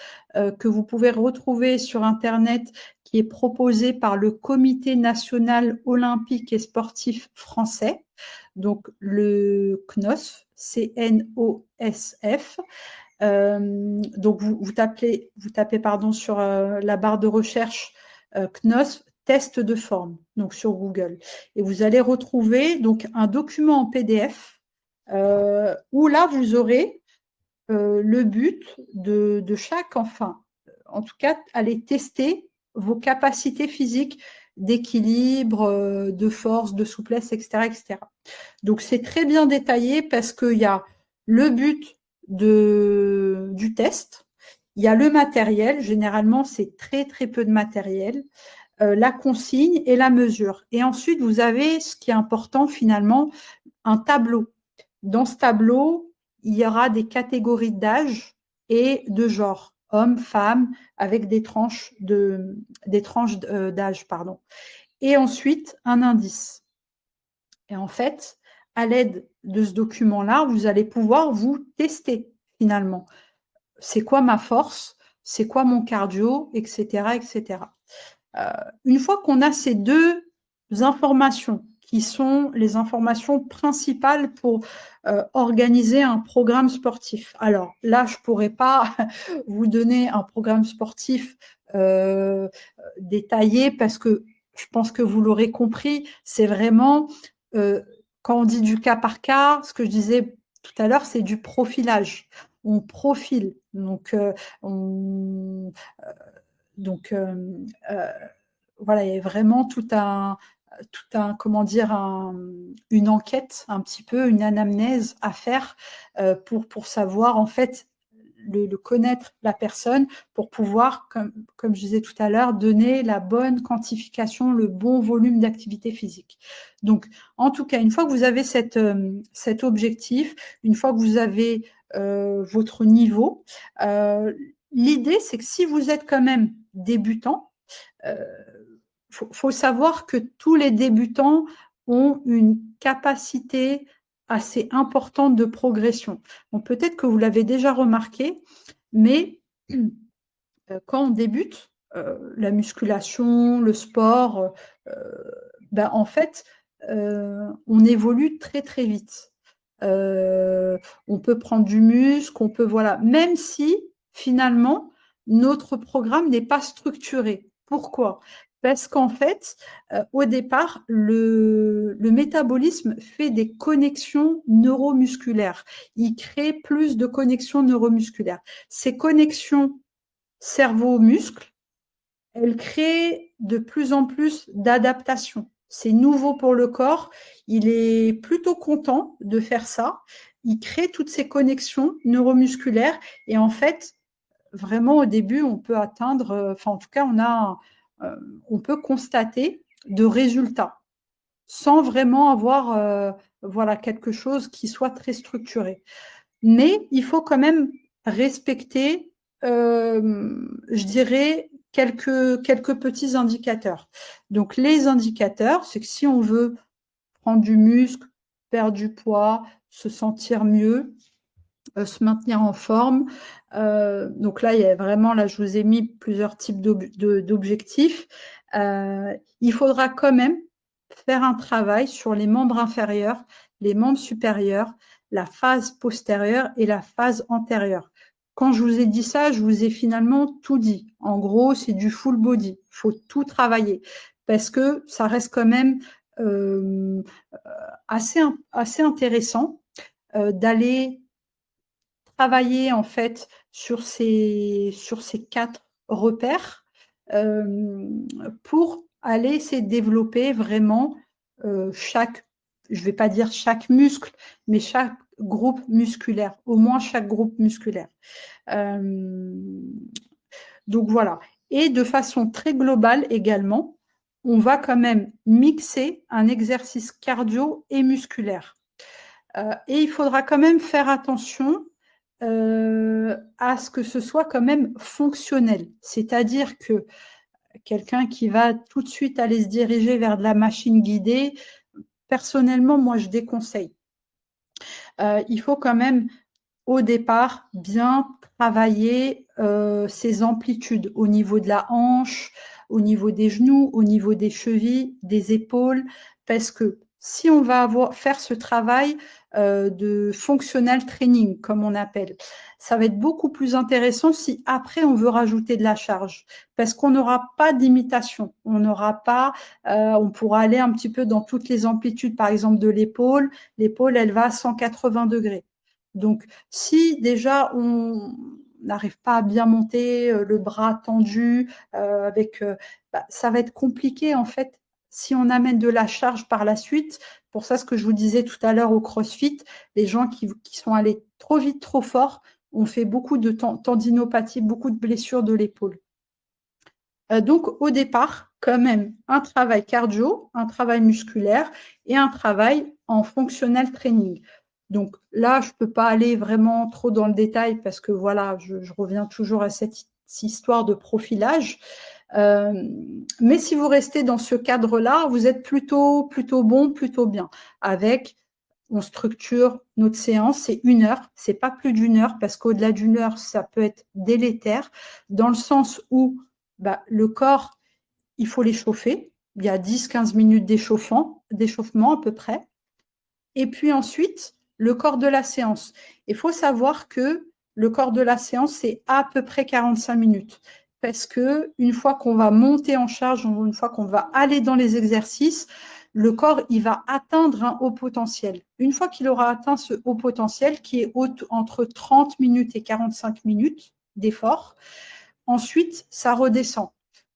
que vous pouvez retrouver sur Internet qui est proposé par le Comité national olympique et sportif français, donc le CNOSF, C-N-O-S-F. Donc, vous tapez sur la barre de recherche CNOSF, test de forme, donc sur Google. Et vous allez retrouver donc un document en PDF où là, vous aurez le but de chaque enfant, en tout cas, aller tester vos capacités physiques d'équilibre, de force, de souplesse, etc. etc. Donc, c'est très bien détaillé parce qu'il y a le but du test, il y a le matériel, généralement c'est très très peu de matériel, la consigne et la mesure. Et ensuite, vous avez ce qui est important finalement, un tableau. Dans ce tableau, il y aura des catégories d'âge et de genre, hommes, femmes, avec des tranches d'âge, pardon. Et ensuite, un indice. Et en fait, à l'aide de ce document-là, vous allez pouvoir vous tester finalement. C'est quoi ma force? C'est quoi mon cardio? Etc. etc. Une fois qu'on a ces deux informations, qui sont les informations principales pour organiser un programme sportif. Alors là, je ne pourrais pas vous donner un programme sportif détaillé parce que je pense que vous l'aurez compris, c'est vraiment, quand on dit du cas par cas, ce que je disais tout à l'heure, c'est du profilage. On profile. On, donc, voilà, il y a vraiment comment dire, une enquête, un petit peu, une anamnèse à faire pour savoir, en fait, le connaître la personne, pour pouvoir, comme je disais tout à l'heure, donner la bonne quantification, le bon volume d'activité physique. Donc, en tout cas, une fois que vous avez cet objectif, une fois que vous avez votre niveau, l'idée, c'est que si vous êtes quand même débutant, faut savoir que tous les débutants ont une capacité assez importante de progression. Donc peut-être que vous l'avez déjà remarqué, mais quand on débute, la musculation, le sport, en fait, on évolue très très vite. On peut prendre du muscle, voilà, même si finalement notre programme n'est pas structuré. Pourquoi? Parce qu'en fait, au départ, le métabolisme fait des connexions neuromusculaires. Il crée plus de connexions neuromusculaires. Ces connexions cerveau-muscle, elles créent de plus en plus d'adaptations. C'est nouveau pour le corps. Il est plutôt content de faire ça. Il crée toutes ces connexions neuromusculaires. Et en fait, vraiment, au début, on peut atteindre, enfin, en tout cas, on peut constater de résultats sans vraiment avoir voilà, quelque chose qui soit très structuré. Mais il faut quand même respecter, je dirais, quelques petits indicateurs. Donc, les indicateurs, c'est que si on veut prendre du muscle, perdre du poids, se sentir mieux, se maintenir en forme. Donc là, il y a vraiment, là, je vous ai mis plusieurs types d'objectifs. Il faudra quand même faire un travail sur les membres inférieurs, les membres supérieurs, la phase postérieure et la phase antérieure. Quand je vous ai dit ça, je vous ai finalement tout dit. En gros, c'est du full body. Il faut tout travailler parce que ça reste quand même assez intéressant d'aller travailler en fait sur ces 4 repères pour aller essayer de développer vraiment chaque, je ne vais pas dire chaque muscle, mais chaque groupe musculaire, au moins chaque groupe musculaire. Donc voilà. Et de façon très globale également, on va quand même mixer un exercice cardio et musculaire. Et il faudra quand même faire attention à ce que ce soit quand même fonctionnel. C'est-à-dire que quelqu'un qui va tout de suite aller se diriger vers de la machine guidée, personnellement, moi, je déconseille. Il faut quand même, au départ, bien travailler ses amplitudes au niveau de la hanche, au niveau des genoux, au niveau des chevilles, des épaules, parce que si on va faire ce travail de functional training, comme on appelle, ça va être beaucoup plus intéressant si après on veut rajouter de la charge, parce qu'on n'aura pas d'imitation, on n'aura pas, on pourra aller un petit peu dans toutes les amplitudes, par exemple de l'épaule, elle va à 180 degrés. Donc, si déjà on n'arrive pas à bien monter, le bras tendu, ça va être compliqué en fait si on amène de la charge par la suite. Pour ça, ce que je vous disais tout à l'heure au CrossFit, les gens qui sont allés trop vite, trop fort, on fait beaucoup de tendinopathie, beaucoup de blessures de l'épaule. Donc, au départ, quand même, un travail cardio, un travail musculaire et un travail en functional training. Donc là, je ne peux pas aller vraiment trop dans le détail parce que voilà, je reviens toujours à cette histoire de profilage. Mais si vous restez dans ce cadre-là, vous êtes plutôt bon, plutôt bien. Avec, on structure notre séance, c'est 1 heure, c'est pas plus d'1 heure parce qu'au-delà d'1 heure, ça peut être délétère dans le sens où le corps, il faut l'échauffer. Il y a 10-15 minutes d'échauffement à peu près. Et puis ensuite, le corps de la séance. Il faut savoir que le corps de la séance, c'est à peu près 45 minutes. Parce que une fois qu'on va monter en charge, une fois qu'on va aller dans les exercices, le corps, il va atteindre un haut potentiel. Une fois qu'il aura atteint ce haut potentiel, qui est entre 30 minutes et 45 minutes d'effort, ensuite, ça redescend.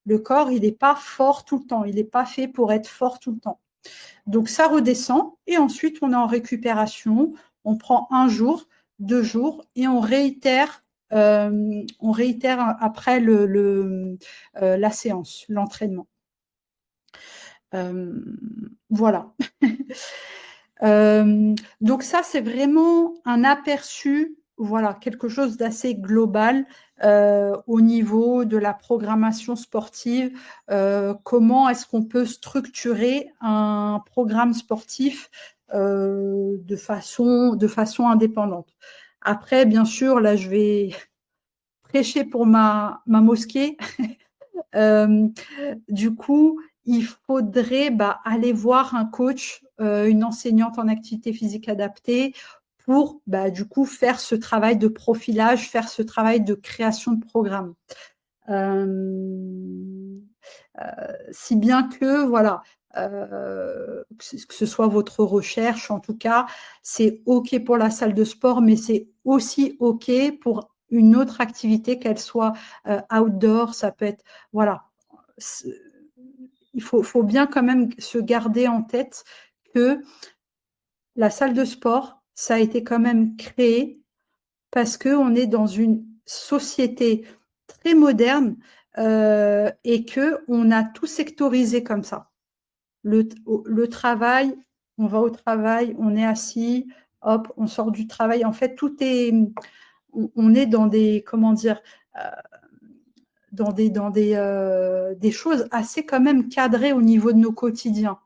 Le corps, il n'est pas fort tout le temps. Il n'est pas fait pour être fort tout le temps. Donc, ça redescend et ensuite, on est en récupération. On prend 1 jour, 2 jours et on réitère après la séance, l'entraînement. Voilà. Donc ça, c'est vraiment un aperçu, voilà, quelque chose d'assez global au niveau de la programmation sportive. Comment est-ce qu'on peut structurer un programme sportif de façon indépendante. Après, bien sûr, là, je vais prêcher pour ma mosquée. Du coup, il faudrait aller voir un coach, une enseignante en activité physique adaptée pour du coup faire ce travail de profilage, faire ce travail de création de programme. Si bien que voilà, que ce soit votre recherche, en tout cas, c'est OK pour la salle de sport, mais c'est aussi OK pour une autre activité, qu'elle soit outdoor, ça peut être, voilà. Il faut bien quand même se garder en tête que la salle de sport, ça a été quand même créé parce qu'on est dans une société très moderne et qu'on a tout sectorisé comme ça. Le travail, on va au travail, on est assis, hop, on sort du travail. En fait, tout est, on est dans des, comment dire, dans des choses assez quand même cadrées au niveau de nos quotidiens.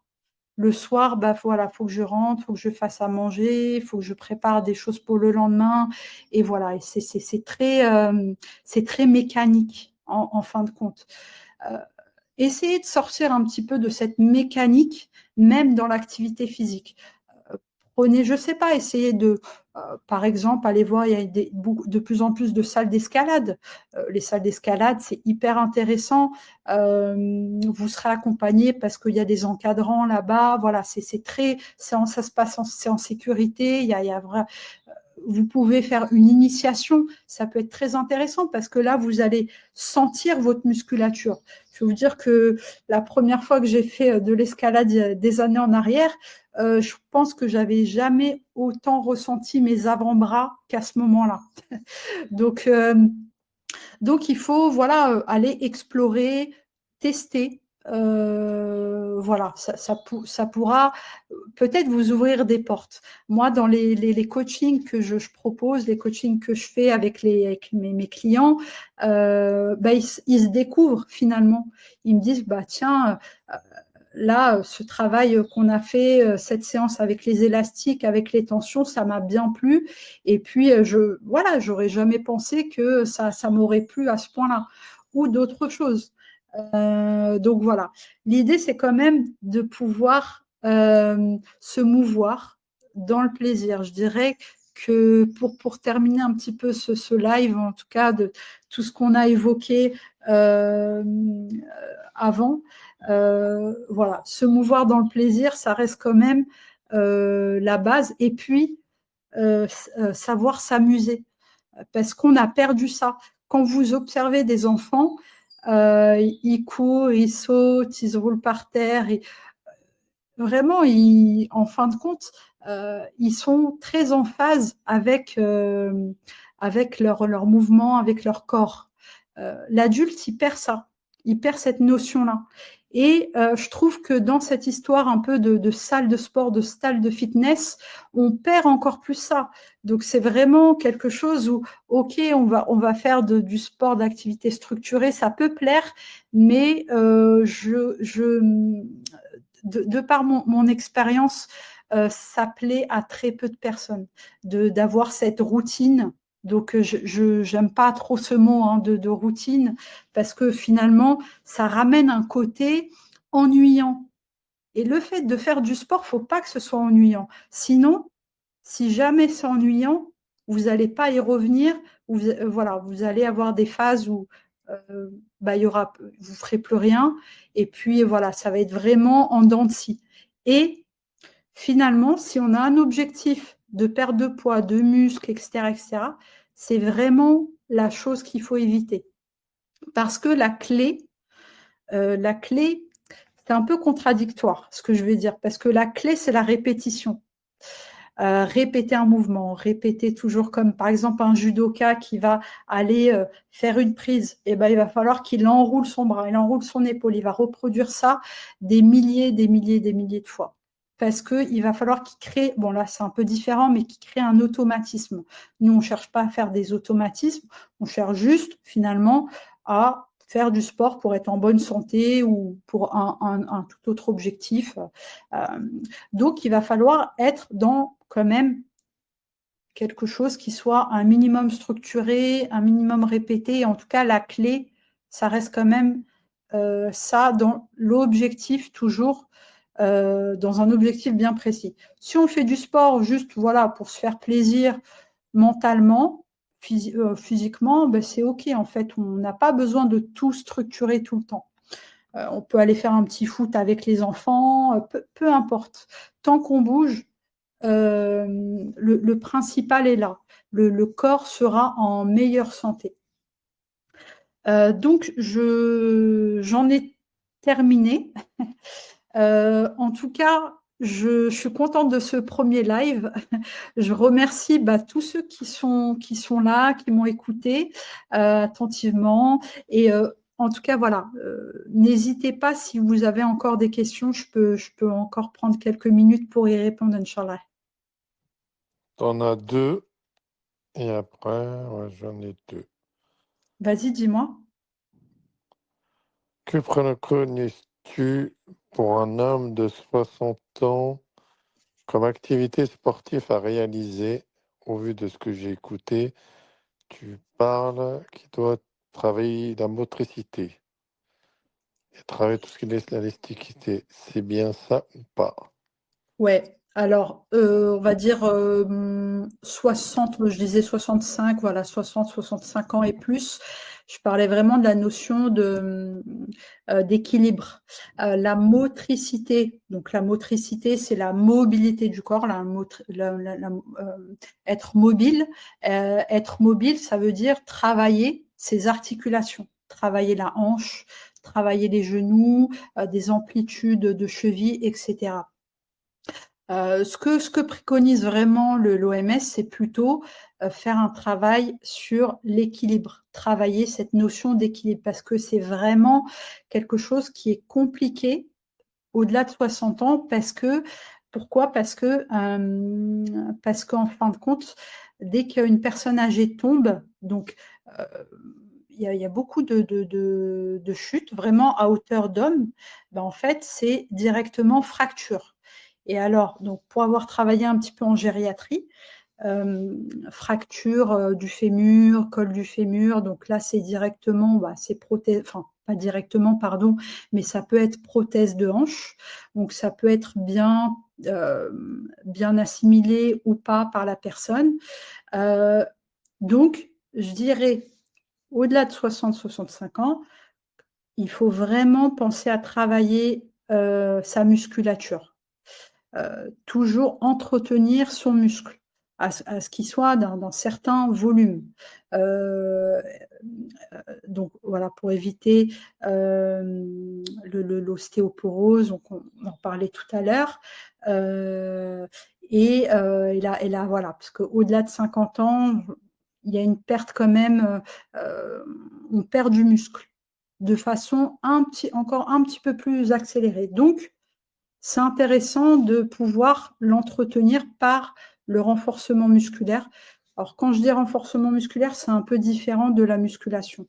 Le soir, voilà, faut que je rentre, faut que je fasse à manger, faut que je prépare des choses pour le lendemain. Et voilà, et c'est très mécanique en fin de compte. Essayez de sortir un petit peu de cette mécanique, même dans l'activité physique. Prenez, je ne sais pas, essayez de, par exemple, aller voir, il y a de plus en plus de salles d'escalade. Les salles d'escalade, c'est hyper intéressant. Vous serez accompagné parce qu'il y a des encadrants là-bas. Voilà, ça se passe c'est en sécurité. Il y a vraiment, vous pouvez faire une initiation, ça peut être très intéressant parce que là, vous allez sentir votre musculature. Je vais vous dire que la première fois que j'ai fait de l'escalade des années en arrière, je pense que j'avais jamais autant ressenti mes avant-bras qu'à ce moment-là. Donc, il faut voilà, aller explorer, tester. Voilà, ça pourra peut-être vous ouvrir des portes. Moi, dans les coachings que je propose, les coachings que je fais avec mes clients, ils se découvrent finalement. Ils me disent, tiens, là, ce travail qu'on a fait, cette séance avec les élastiques, avec les tensions, ça m'a bien plu. Et puis, j'aurais jamais pensé que ça m'aurait plu à ce point-là. Ou d'autres choses. Donc voilà, l'idée c'est quand même de pouvoir se mouvoir dans le plaisir. Je dirais que pour terminer un petit peu ce live, en tout cas de tout ce qu'on a évoqué avant, voilà, se mouvoir dans le plaisir, ça reste quand même la base. Et puis, savoir s'amuser, parce qu'on a perdu ça. Quand vous observez des enfants, ils courent, ils sautent, ils se roulent par terre. Vraiment, en fin de compte, ils sont très en phase avec avec leur mouvement, avec leur corps. L'adulte, il perd ça, il perd cette notion-là. Et je trouve que dans cette histoire un peu de salle de sport, de salle de fitness, on perd encore plus ça. Donc c'est vraiment quelque chose où, ok, on va faire du sport, d'activité structurée, ça peut plaire, mais de par mon expérience, ça plaît à très peu de personnes d'avoir cette routine. Donc, je n'aime pas trop ce mot hein, de routine parce que finalement, ça ramène un côté ennuyant. Et le fait de faire du sport, faut pas que ce soit ennuyant. Sinon, si jamais c'est ennuyant, vous n'allez pas y revenir. Voilà, vous allez avoir des phases où bah, vous ferez plus rien. Et puis voilà, ça va être vraiment en dents de scie. Et finalement, si on a un objectif de perte de poids, de muscles, etc., c'est vraiment la chose qu'il faut éviter. Parce que la clé, c'est un peu contradictoire, ce que je vais dire, parce que la clé, c'est la répétition. Répéter un mouvement, répéter toujours comme par exemple un judoka qui va aller faire une prise, et ben, il va falloir qu'il enroule son bras, il enroule son épaule, il va reproduire ça des milliers de fois. Parce qu'il va falloir qu'il crée, bon là c'est un peu différent, mais qu'il crée un automatisme. Nous, on ne cherche pas à faire des automatismes, on cherche juste finalement à faire du sport pour être en bonne santé ou pour un tout autre objectif. Donc, il va falloir être dans quand même quelque chose qui soit un minimum structuré, un minimum répété. En tout cas, la clé, ça reste quand même ça dans l'objectif toujours, dans un objectif bien précis. Si on fait du sport juste voilà, pour se faire plaisir mentalement, physiquement, ben, c'est OK en fait. On n'a pas besoin de tout structurer tout le temps. On peut aller faire un petit foot avec les enfants, peu importe. Tant qu'on bouge, le principal est là. Le corps sera en meilleure santé. Donc, j'en ai terminé. En tout cas, je suis contente de ce premier live. Je remercie tous ceux qui sont là, qui m'ont écouté attentivement. Et en tout cas, voilà, n'hésitez pas si vous avez encore des questions, je peux encore prendre quelques minutes pour y répondre, Inch'Allah. T'en as deux, et après, ouais, j'en ai deux. Vas-y, dis-moi. Que préconises-tu pour un homme de 60 ans comme activité sportive à réaliser au vu de ce que j'ai écouté? Tu parles qu'il doit travailler la motricité et travailler tout ce qui est l'élasticité. C'est bien ça ou pas? Ouais, alors on va dire 60, je disais 65, voilà, 65 ans et plus. Je parlais vraiment de la notion d'équilibre. La motricité, donc la motricité, c'est la mobilité du corps, être mobile. Être mobile, ça veut dire travailler ses articulations, travailler la hanche, travailler les genoux, des amplitudes de cheville, etc. Ce que préconise vraiment l'OMS, c'est plutôt faire un travail sur l'équilibre, travailler cette notion d'équilibre, parce que c'est vraiment quelque chose qui est compliqué au-delà de 60 ans, pourquoi? Parce qu'en fin de compte, dès qu'une personne âgée tombe, donc euh, il y a beaucoup de chutes vraiment à hauteur d'homme, en fait, c'est directement fracture. Et alors, donc, pour avoir travaillé un petit peu en gériatrie, fracture du fémur, col du fémur, donc là, c'est directement, c'est prothèse, enfin, pas directement, pardon, mais ça peut être prothèse de hanche, donc ça peut être bien assimilé ou pas par la personne. Donc, je dirais, au-delà de 60-65 ans, il faut vraiment penser à travailler sa musculature. Toujours entretenir son muscle à ce qu'il soit d'un certain volume. Donc voilà, pour éviter l'ostéoporose, donc on en parlait tout à l'heure. Et là, voilà, parce qu'au-delà de 50 ans, il y a une perte quand même, on perd du muscle de façon encore un petit peu plus accélérée. Donc, c'est intéressant de pouvoir l'entretenir par le renforcement musculaire. Alors, quand je dis renforcement musculaire, c'est un peu différent de la musculation.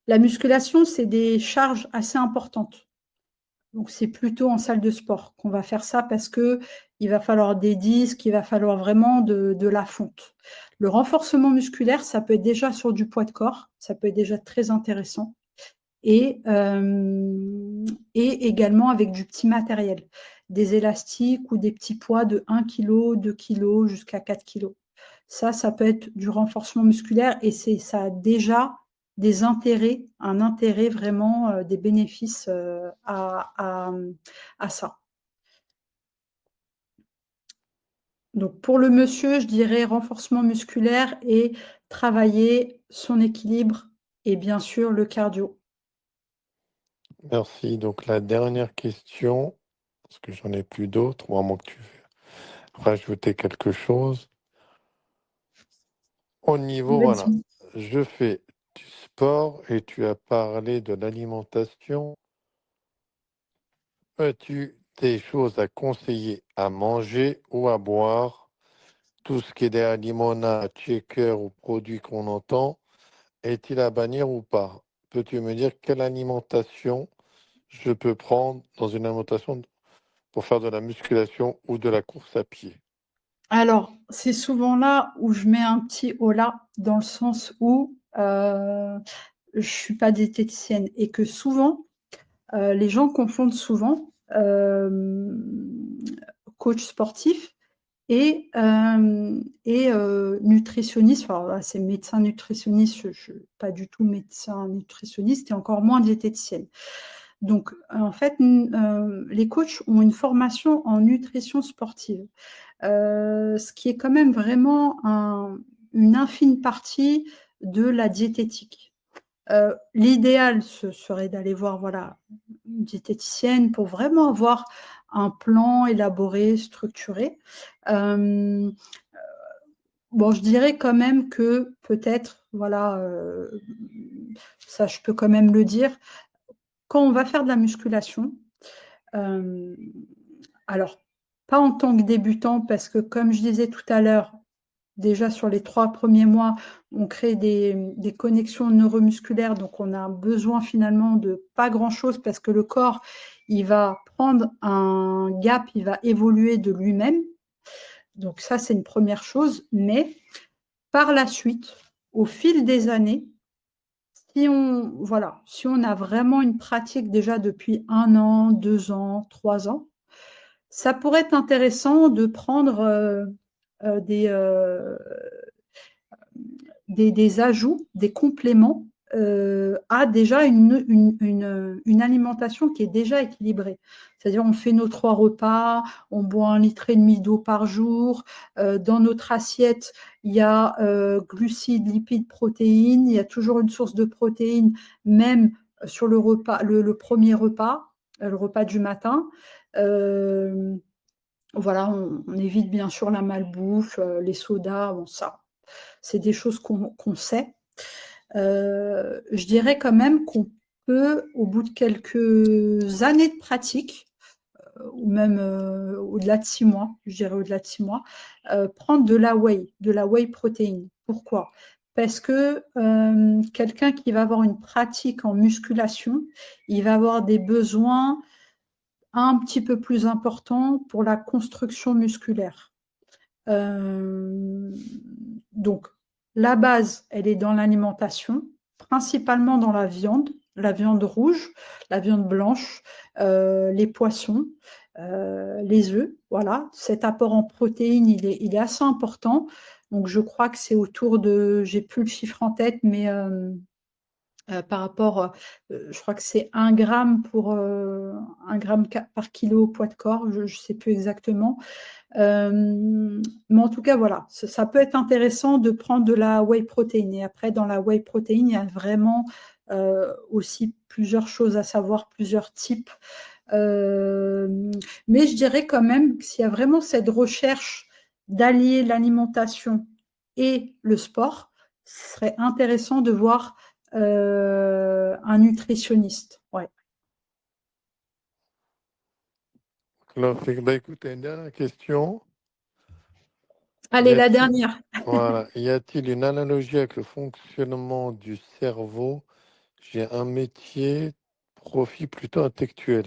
La musculation, c'est des charges assez importantes. Donc, c'est plutôt en salle de sport qu'on va faire ça parce qu'il va falloir des disques, il va falloir vraiment de la fonte. Le renforcement musculaire, ça peut être déjà sur du poids de corps, ça peut être déjà très intéressant. Et également avec du petit matériel, des élastiques ou des petits poids de 1 kg, 2 kg jusqu'à 4 kg. Ça peut être du renforcement musculaire et ça a déjà des intérêts, un intérêt vraiment, des bénéfices à ça. Donc pour le monsieur, je dirais renforcement musculaire et travailler son équilibre et bien sûr le cardio. Merci. Donc, la dernière question, parce que j'en ai plus d'autres, ou à moins que tu veux rajouter quelque chose. Au niveau, voilà, Vas-y. je fais du sport et tu as parlé de l'alimentation. As-tu des choses à conseiller à manger ou à boire? Tout ce qui est des limonades, shakers ou produits qu'on entend, est-il à bannir ou pas? Peux-tu me dire quelle alimentation je peux prendre dans une alimentation pour faire de la musculation ou de la course à pied? Alors, c'est souvent là où je mets un petit holà, dans le sens où, je suis pas diététicienne et que souvent, les gens confondent souvent, coach sportif nutritionniste. Alors là, c'est médecin nutritionniste, je pas du tout médecin nutritionniste et encore moins diététicienne. Donc, en fait, les coachs ont une formation en nutrition sportive. Ce qui est quand même vraiment une infime partie de la diététique. L'idéal, ce serait d'aller voir voilà, une diététicienne pour vraiment avoir un plan élaboré, structuré. Bon, je dirais quand même que peut-être, voilà, ça je peux quand même le dire, quand on va faire de la musculation, alors pas en tant que débutant parce que comme je disais tout à l'heure, déjà sur les 3 premiers mois, on crée des connexions neuromusculaires, donc on a besoin finalement de pas grand-chose parce que le corps, il va prendre un gap, il va évoluer de lui-même. Donc ça, c'est une première chose. Mais par la suite, au fil des années, si on a vraiment une pratique déjà depuis 1 an, 2 ans, 3 ans, ça pourrait être intéressant de prendre des ajouts, des compléments à déjà une alimentation qui est déjà équilibrée. C'est-à-dire on fait nos 3 repas, on boit 1,5 litre d'eau par jour. Dans notre assiette, il y a glucides, lipides, protéines. Il y a toujours une source de protéines, même sur le repas, le premier repas, le repas du matin. Voilà, on évite bien sûr la malbouffe, les sodas, bon ça, c'est des choses qu'on sait. Je dirais quand même qu'on peut, au bout de quelques années de pratique, ou même au-delà de 6 mois, je dirais au-delà de 6 mois, prendre de la whey protéine. Pourquoi? Parce que quelqu'un qui va avoir une pratique en musculation, il va avoir des besoins un petit peu plus importants pour la construction musculaire. Donc, la base, elle est dans l'alimentation, principalement dans la viande rouge, la viande blanche, les poissons, les œufs. Voilà, cet apport en protéines, il est assez important. Donc, je crois que c'est autour de, j'ai plus le chiffre en tête, mais par rapport, je crois que c'est 1 gramme par kilo poids de corps, je ne sais plus exactement. Mais en tout cas, voilà, ça peut être intéressant de prendre de la whey protéine. Et après, dans la whey protéine, il y a vraiment aussi plusieurs choses à savoir, plusieurs types. Mais je dirais quand même que s'il y a vraiment cette recherche d'allier l'alimentation et le sport, ce serait intéressant de voir un nutritionniste. Ouais. Alors, bah, écoutez, une dernière question. Y Allez, la a-t-il, dernière. voilà, y a-t-il une analogie avec le fonctionnement du cerveau? J'ai un métier, profil plutôt intellectuel.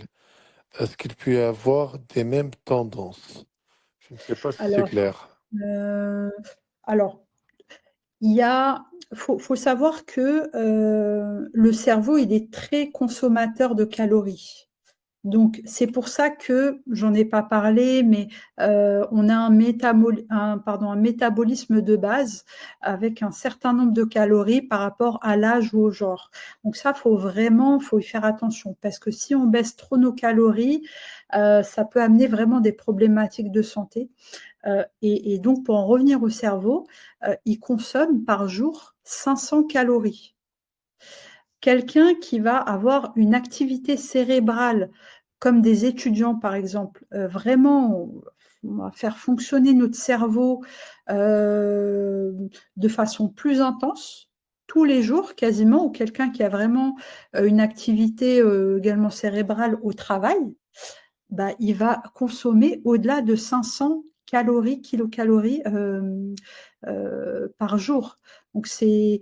Est-ce qu'il peut y avoir des mêmes tendances? Je ne sais pas si c'est Alors, clair. euh, alors faut savoir que le cerveau, il est très consommateur de calories. Donc, c'est pour ça que, j'en ai pas parlé, mais on a un métabolisme de base avec un certain nombre de calories par rapport à l'âge ou au genre. Donc ça, faut y faire attention parce que si on baisse trop nos calories, ça peut amener vraiment des problématiques de santé. Et donc, pour en revenir au cerveau, il consomme par jour 500 calories. Quelqu'un qui va avoir une activité cérébrale, comme des étudiants par exemple, vraiment, on va faire fonctionner notre cerveau de façon plus intense, tous les jours quasiment, ou quelqu'un qui a vraiment une activité également cérébrale au travail, bah, il va consommer au-delà de 500 calories, kilocalories par jour. Donc c'est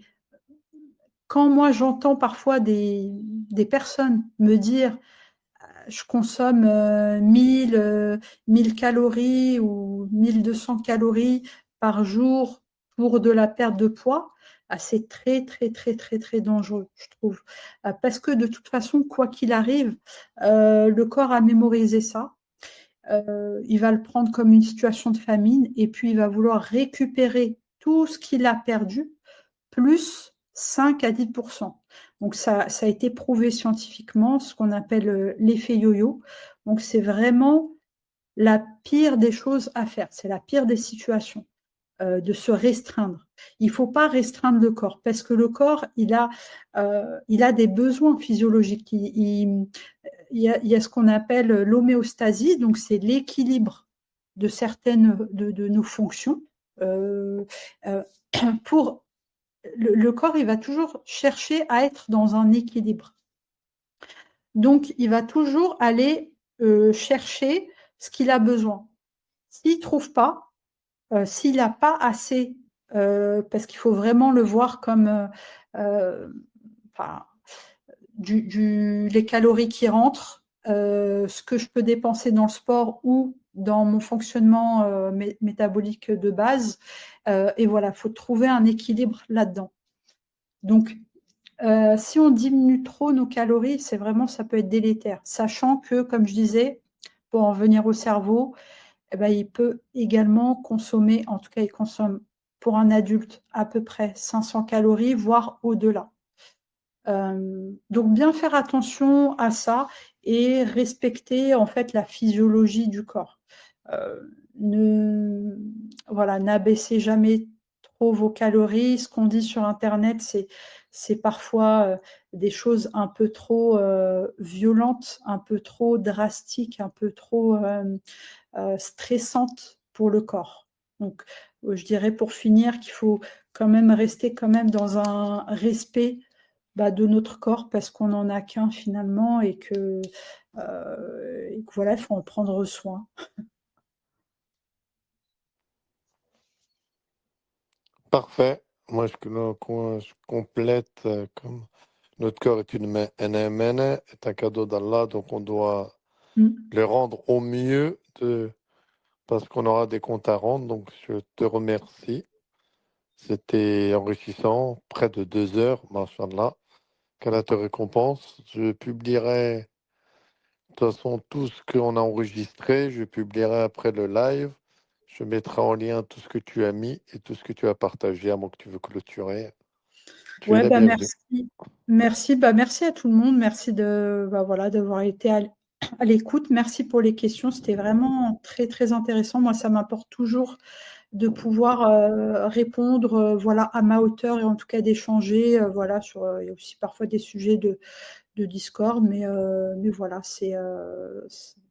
quand moi j'entends parfois des personnes me dire je consomme 1000 calories ou 1200 calories par jour pour de la perte de poids, ah, c'est très, très, très, très, très dangereux, je trouve. Parce que de toute façon, quoi qu'il arrive, le corps a mémorisé ça. Il va le prendre comme une situation de famine et puis il va vouloir récupérer tout ce qu'il a perdu, plus 5 à 10. Donc ça a été prouvé scientifiquement, ce qu'on appelle l'effet yo-yo. Donc c'est vraiment la pire des choses à faire, c'est la pire des situations, de se restreindre. Il ne faut pas restreindre le corps, parce que le corps, il a des besoins physiologiques. Il y a ce qu'on appelle l'homéostasie, donc c'est l'équilibre de certaines de nos fonctions. Euh, euh, pour le corps, il va toujours chercher à être dans un équilibre. Donc, il va toujours aller chercher ce qu'il a besoin. S'il ne trouve pas, s'il n'a pas assez, parce qu'il faut vraiment le voir comme enfin, les calories qui rentrent, ce que je peux dépenser dans le sport ou dans mon fonctionnement métabolique de base. Et voilà, il faut trouver un équilibre là-dedans. Donc, si on diminue trop nos calories, c'est vraiment, ça peut être délétère. Sachant que, comme je disais, pour en venir au cerveau, eh ben, il peut également consommer, en tout cas, il consomme pour un adulte à peu près 500 calories, voire au-delà. Donc, bien faire attention à ça et respecter en fait la physiologie du corps. Euh, voilà, n'abaissez jamais trop vos calories. Ce qu'on dit sur Internet, c'est parfois des choses un peu trop violentes, un peu trop drastiques, un peu trop stressantes pour le corps. Donc, je dirais pour finir qu'il faut quand même rester quand même dans un respect de notre corps parce qu'on n'en a qu'un finalement et que voilà, il faut en prendre soin. Parfait. Moi, je complète comme notre corps est une NMN, est un cadeau d'Allah, donc on doit Mm. le rendre au mieux parce qu'on aura des comptes à rendre. Donc, je te remercie. C'était enrichissant, près de 2 heures, machallah. Qu'Allah te récompense. Je publierai de toute façon tout ce qu'on a enregistré. Je publierai après le live. Je mettrai en lien tout ce que tu as mis et tout ce que tu as partagé, à moins que tu veux clôturer. Tu es Ouais, la bienvenue. merci. Merci à tout le monde. Merci voilà, d'avoir été à l'écoute. Merci pour les questions. C'était vraiment très, très intéressant. Moi, ça m'apporte toujours de pouvoir répondre voilà, à ma hauteur et en tout cas d'échanger voilà, il y a aussi parfois des sujets de Discord, mais voilà,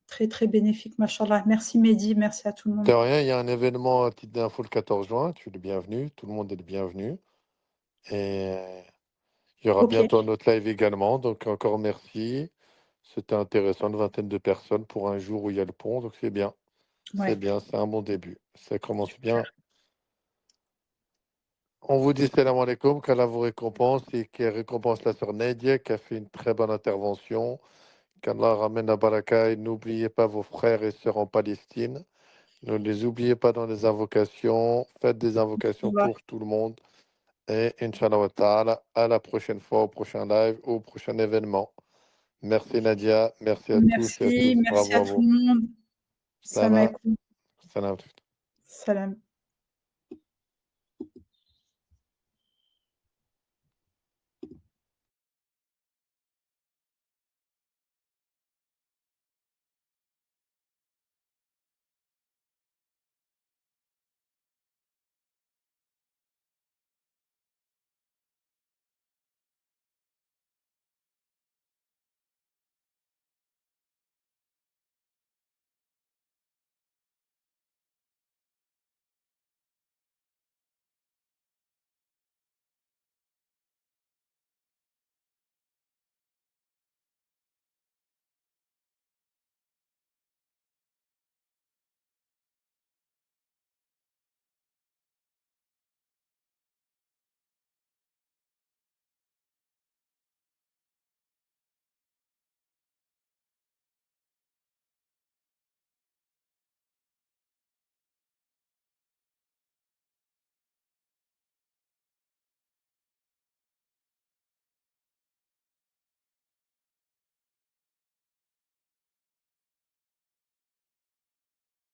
très, très bénéfique, machallah. Merci Mehdi, merci à tout le De monde. rien, il y a un événement à titre d'info le 14 juin, tu es le bienvenu, tout le monde est le bienvenu. Et il y aura Ok, bientôt un autre live également, donc encore merci. C'était intéressant, une vingtaine de personnes pour un jour où il y a le pont, donc c'est bien. C'est ouais, bien, c'est un bon début. Ça commence bien. super. On vous dit salam alaikum, qu'Allah vous récompense et qu'elle récompense la sœur Nadia qui a fait une très bonne intervention. Qu'Allah ramène la baraka et n'oubliez pas vos frères et sœurs en Palestine. Ne les oubliez pas dans les invocations. Faites des invocations Ouais. pour tout le monde. Et Inch'Allah wa ta'ala, à la prochaine fois, au prochain live, au prochain événement. Merci Nadia, merci à tous et à Merci, tous. merci Bravo à à tout vous. le monde. Salam Salam, alaikum. salam. Salam.